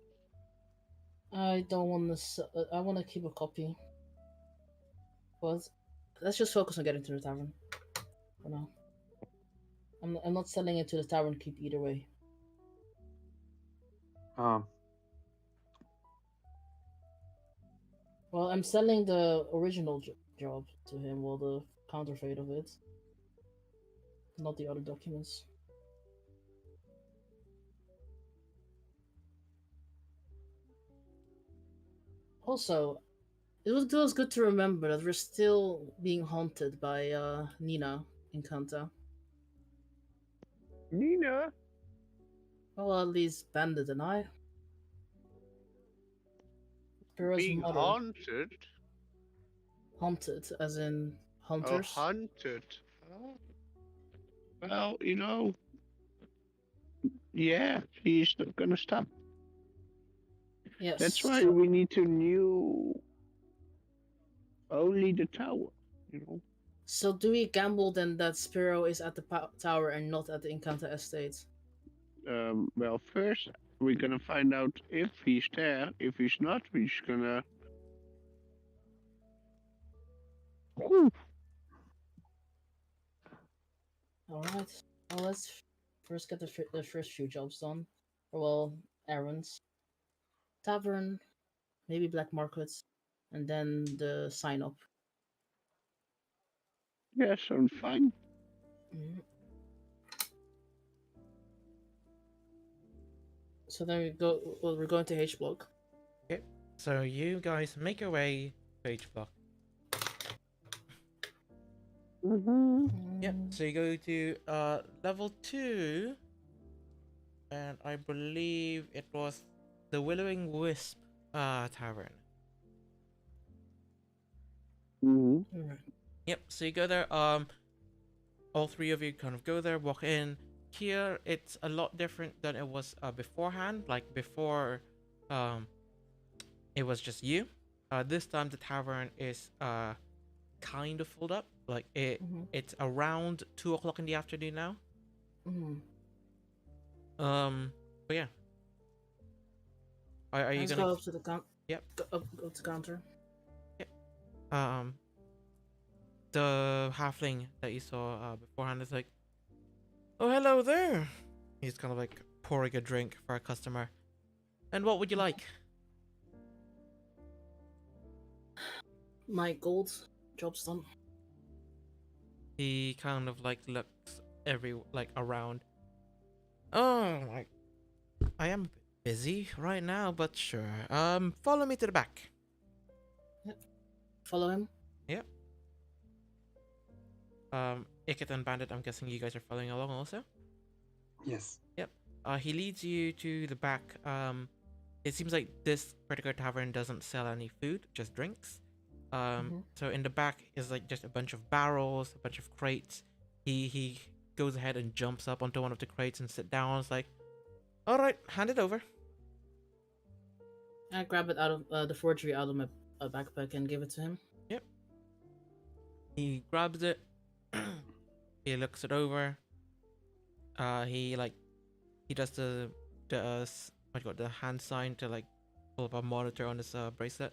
I don't want to. I want to keep a copy. But let's just focus on getting to the tavern for now. I'm not selling it to the tavern keep either way. Um, Well, I'm selling the original job to him, well, the counterfeit of it, not the other documents. Also, it was good to remember that we're still being haunted by Nina in Kanta. Nina, Well, at least Bandit and I. Spiro's being mother. haunted Haunted, as in or hunters. hunted. Oh, well, yeah, she's not gonna stop. Yes. That's why we need to new only the tower. So do we gamble then that Spiro is at the tower and not at the Incanta estate? Well, first we're gonna find out if he's there. If he's not, we're just gonna. Whew. Alright. Well, let's first get the first few jobs done. Or, well, errands. Tavern, maybe black markets, and then the sign up. Yeah, sounds fine. Mhm. So then we go. Well, we're going to H block. Okay. So you guys make your way to H block. Yep. So you go to level 2, and I believe it was the Willowing Wisp tavern. Alright. Yep. So you go there. All three of you kind of go there, walk in. Here, it's a lot different than it was beforehand. Like before, it was just you. This time the tavern is kind of filled up. Like it's around 2 o'clock in the afternoon now. But yeah. Are you Let's gonna? go up to the Yep. Go to counter. The halfling that you saw beforehand is like, "Oh, hello there." He's kind of like pouring a drink for a customer. And what would you like? My gold job's done. He kind of like looks around. Oh, like I am busy right now, but sure. Follow me to the back. Follow him. Yep. Icket and Bandit, I'm guessing you guys are following along also. Yes. Yep. He leads you to the back. It seems like this particular tavern doesn't sell any food, just drinks. So in the back is like just a bunch of barrels, a bunch of crates. He goes ahead and jumps up onto one of the crates and sit down. It's like, all right, hand it over. I grab it out of the forgery out of my backpack and give it to him. Yep. He grabs it. He looks it over. He does the hand sign to like pull up a monitor on his bracelet.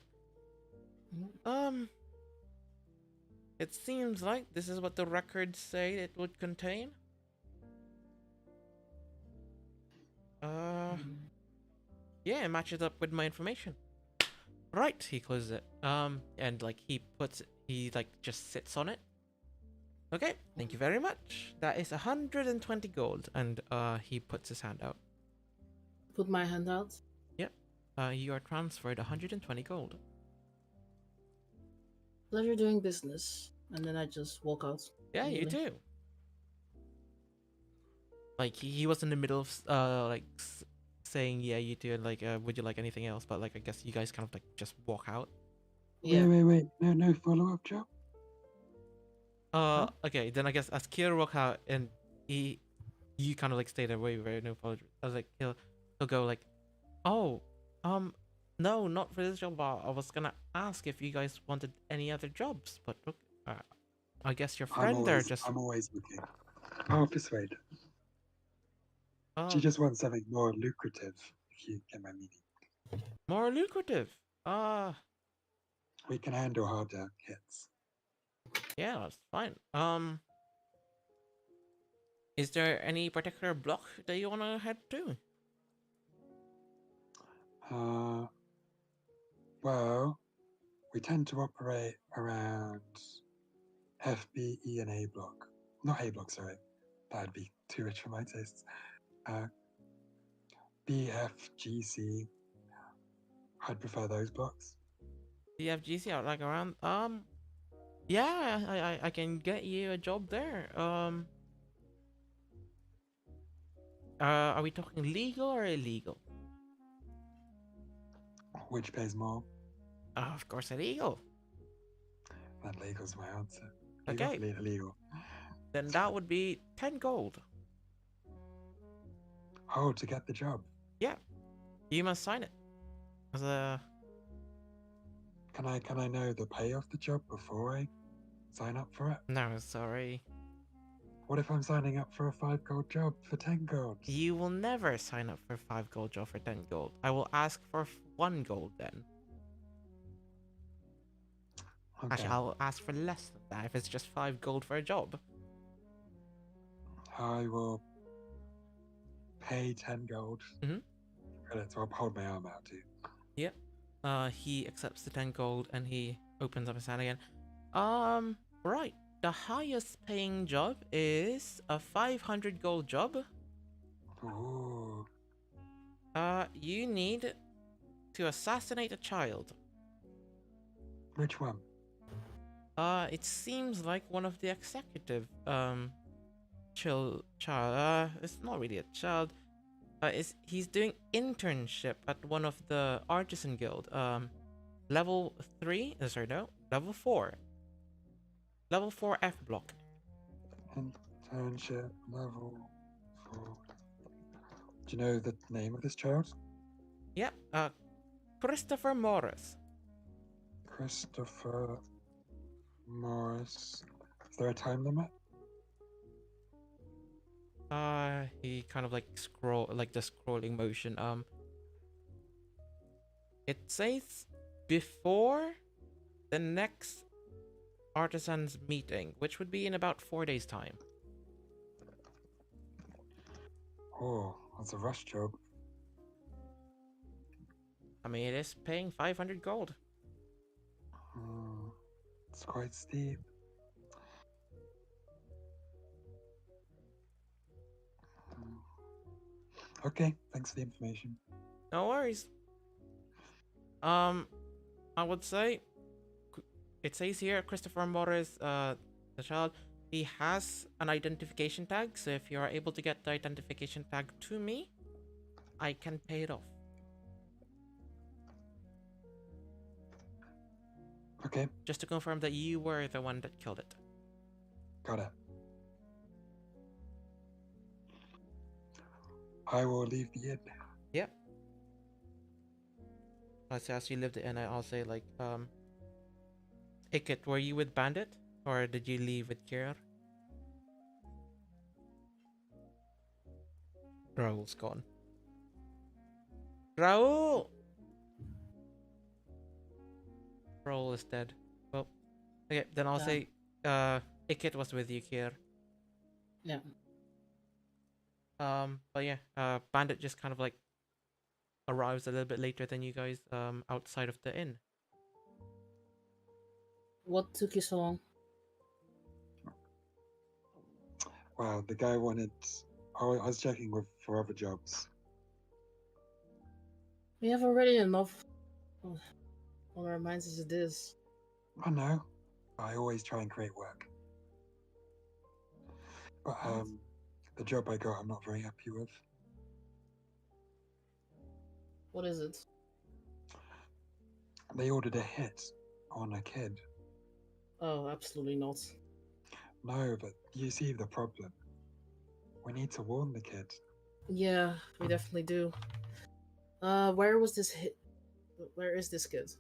It seems like this is what the records say it would contain. Yeah, it matches up with my information. Right, he closes it. And like he just sits on it. Okay, thank you very much. That is 120 gold, and he puts his hand out. Put my hand out. Yep. You are transferred 120 gold. Pleasure doing business. And then I just walk out. Yeah, you immediately. do. Like he was in the middle of saying yeah you do, and like would you like anything else, but like I guess you guys kind of like just walk out. Yeah. Wait. No follow-up job? Okay, then I guess as Kira walk out and you kind of like stay there, wait, no apology. I was like he'll go like, oh, no, not for this job. I was gonna ask if you guys wanted any other jobs, but look, I guess your friend there just. I'm always looking. I'll persuade her. She just wants something more lucrative, if you get my meaning. More lucrative. We can handle harder hits. Yeah, that's fine. Is there any particular block that you wanna head to? Well, we tend to operate around FB, E, and A block. Not A block, sorry. That'd be too rich for my tastes. B, F, G, C. I'd prefer those blocks. DFGC out like around yeah, I can get you a job there. Are we talking legal or illegal? Which pays more? Of course illegal. That legal's my answer. Okay. Illegal. Then that would be 10 gold. Oh, to get the job. Yeah. You must sign it. As a Can I know the pay of the job before I sign up for it? No, sorry. What if I'm signing up for a 5 gold job for 10 gold? You will never sign up for 5 gold job for 10 gold. I will ask for 1 gold then. Okay. Actually, I'll ask for less than that if it's just 5 gold for a job. I will pay 10 gold. Credit, so I'll hold my arm out too. Yep. He accepts the 10 gold and he opens up his hand again. Right. The highest paying job is a 500 gold job. Ooh. You need to assassinate a child. Which one? It seems like one of the executive, child. It's not really a child. He's doing internship at one of the artisan guild. Level 3. Sorry, no, level 4. Level 4 F block. Internship level 4. Do you know the name of this child? Yep. Christopher Morris. Christopher Morris. Is there a time limit? He kind of like the scrolling motion. It says before the next artisans meeting, which would be in about 4 days' time. Oh, that's a rush job. I mean, it is paying 500 gold. It's quite steep. Okay, thanks for the information. No worries. I would say it says here Christopher Morris, the child. He has an identification tag, so if you are able to get the identification tag to me, I can pay it off. Okay, Just to confirm that you were the one that killed it. got it. I will leave the inn. Yep. Let's say as you lived in, I'll say like, Ikit, were you with Bandit? Or did you leave with Kier? Raul's gone. Raul! Raul is dead. Well, okay, then I'll Yeah. say, Ikit was with you, Kier. Yeah. But yeah, Bandit just kind of like arrives a little bit later than you guys, outside of the inn. What took you so long? Wow, the guy wanted. I was checking for other jobs. We have already enough on our minds as it is. I know. I always try and create work. But the job I got, I'm not very happy with. What is it? They ordered a hit on a kid. Oh, absolutely not. No, but you see the problem. We need to warn the kid. Yeah, we definitely do. Where was this hit? Where is this kid?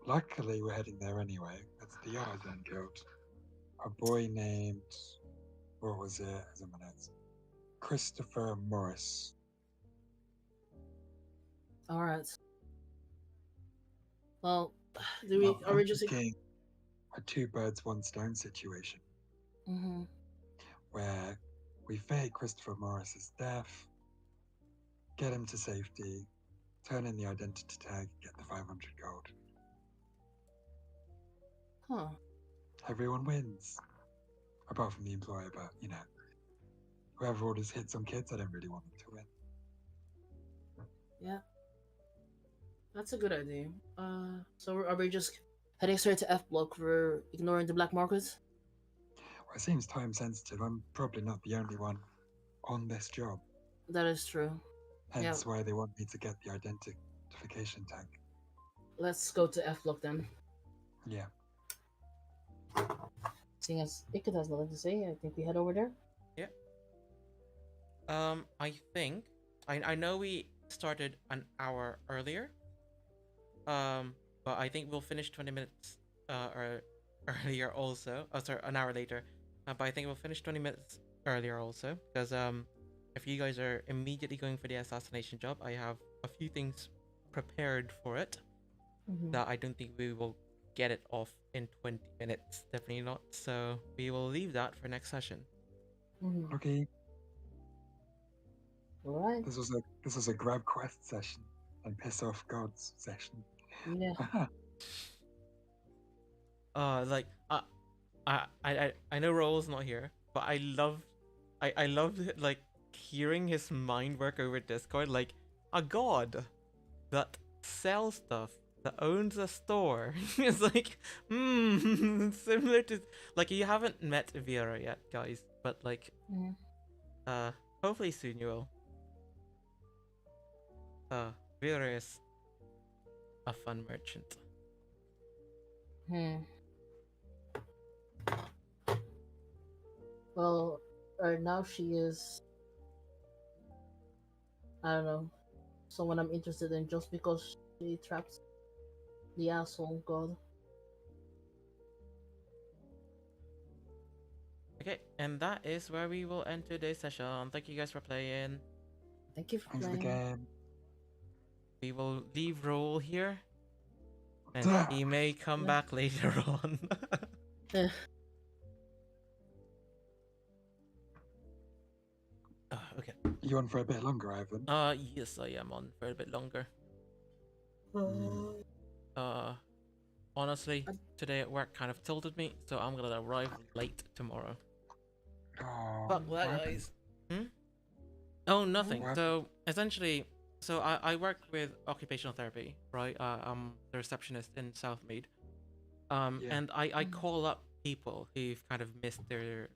Luckily, we're heading there anyway. It's the Arden Guild. A boy named, what was it? As a minute, Christopher Morris. All right. Well, are we just? thinking a two birds, one stone situation Mm-hmm. where we fake Christopher Morris's death, get him to safety, turn in the identity tag, get the 500 gold. Huh. Everyone wins. Apart from the employer, but you know, whoever orders hits on kids, I don't really want them to win. Yeah. That's a good idea. So are we just heading straight to F block? We're ignoring the black market. Well, it seems time sensitive. I'm probably not the only one on this job. That is true. Hence why they want me to get the identification tag. Let's go to F block then. Yeah. Seeing as Ikit has nothing to say, I think we head over there. Yeah. I think I know we started an hour earlier. But I think we'll finish 20 minutes or earlier also. Oh, sorry, an hour later. But I think we'll finish 20 minutes earlier also because if you guys are immediately going for the assassination job, I have a few things prepared for it that I don't think we will get it off in 20 minutes. Definitely not. So we will leave that for next session. Okay. All right. This was a grab quest session and piss off gods session. Yeah. Like I know Raul's not here, but I love like hearing his mind work over Discord like a god that sells stuff, that owns a store. It's like, similar to like you haven't met Vera yet, guys, but like, Mm. hopefully soon you will. Vera is a fun merchant. Hmm. Well, right now she is, I don't know, someone I'm interested in just because she traps the asshole god. Okay, and that is where we will end today's session. Thank you guys for playing. Thank you for Thanks for the playing. game. We will leave Roll here, and he may come Yeah. back later on. Eh. Okay. You on for a bit longer, Ivan? Yes, I am on for a bit longer. Mm. Honestly, today at work kind of tilted me, so I'm gonna arrive late tomorrow. Oh, Fuck what that, happened? guys. Oh, nothing. What? So essentially, I work with occupational therapy, right? I'm the receptionist in Southmead. Yeah. And I call up people who've kind of missed their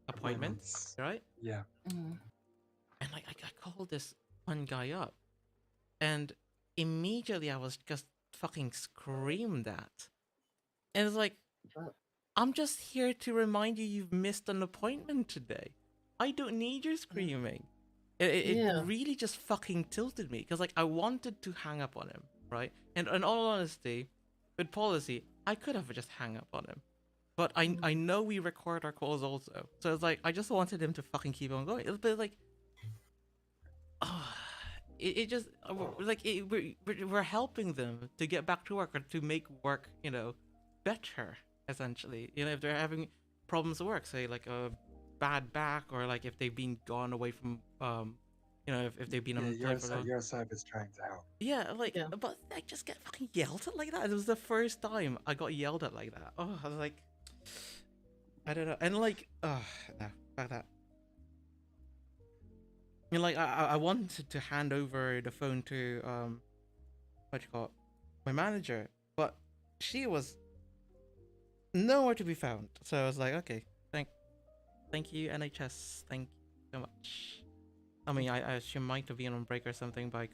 appointments, right? Yeah. Mm. And like I called this one guy up, and immediately I was just fucking screamed at. And it's like, Uh. I'm just here to remind you you've missed an appointment today. I don't need your screaming. It Yeah. really just fucking tilted me because like I wanted to hang up on him, right? And in all honesty, with policy, I could have just hung up on him. But I know we record our calls also, so it's like I just wanted him to fucking keep on going. But like, it just like we're helping them to get back to work or to make work, you know, better. Essentially, you know, if they're having problems at work, say like a bad back or like if they've been gone away from you know, if they've been Yeah, unemployed for long. your service trying to help. Yeah, like, Yeah. but I just get fucking yelled at like that. It was the first time I got yelled at like that. Oh, I was like, I don't know, and like, no, fuck that. You know, like I wanted to hand over the phone to what you call it, my manager, but she was nowhere to be found. So I was like, okay, thank you NHS, thank you so much. I mean, she might have been on break or something, but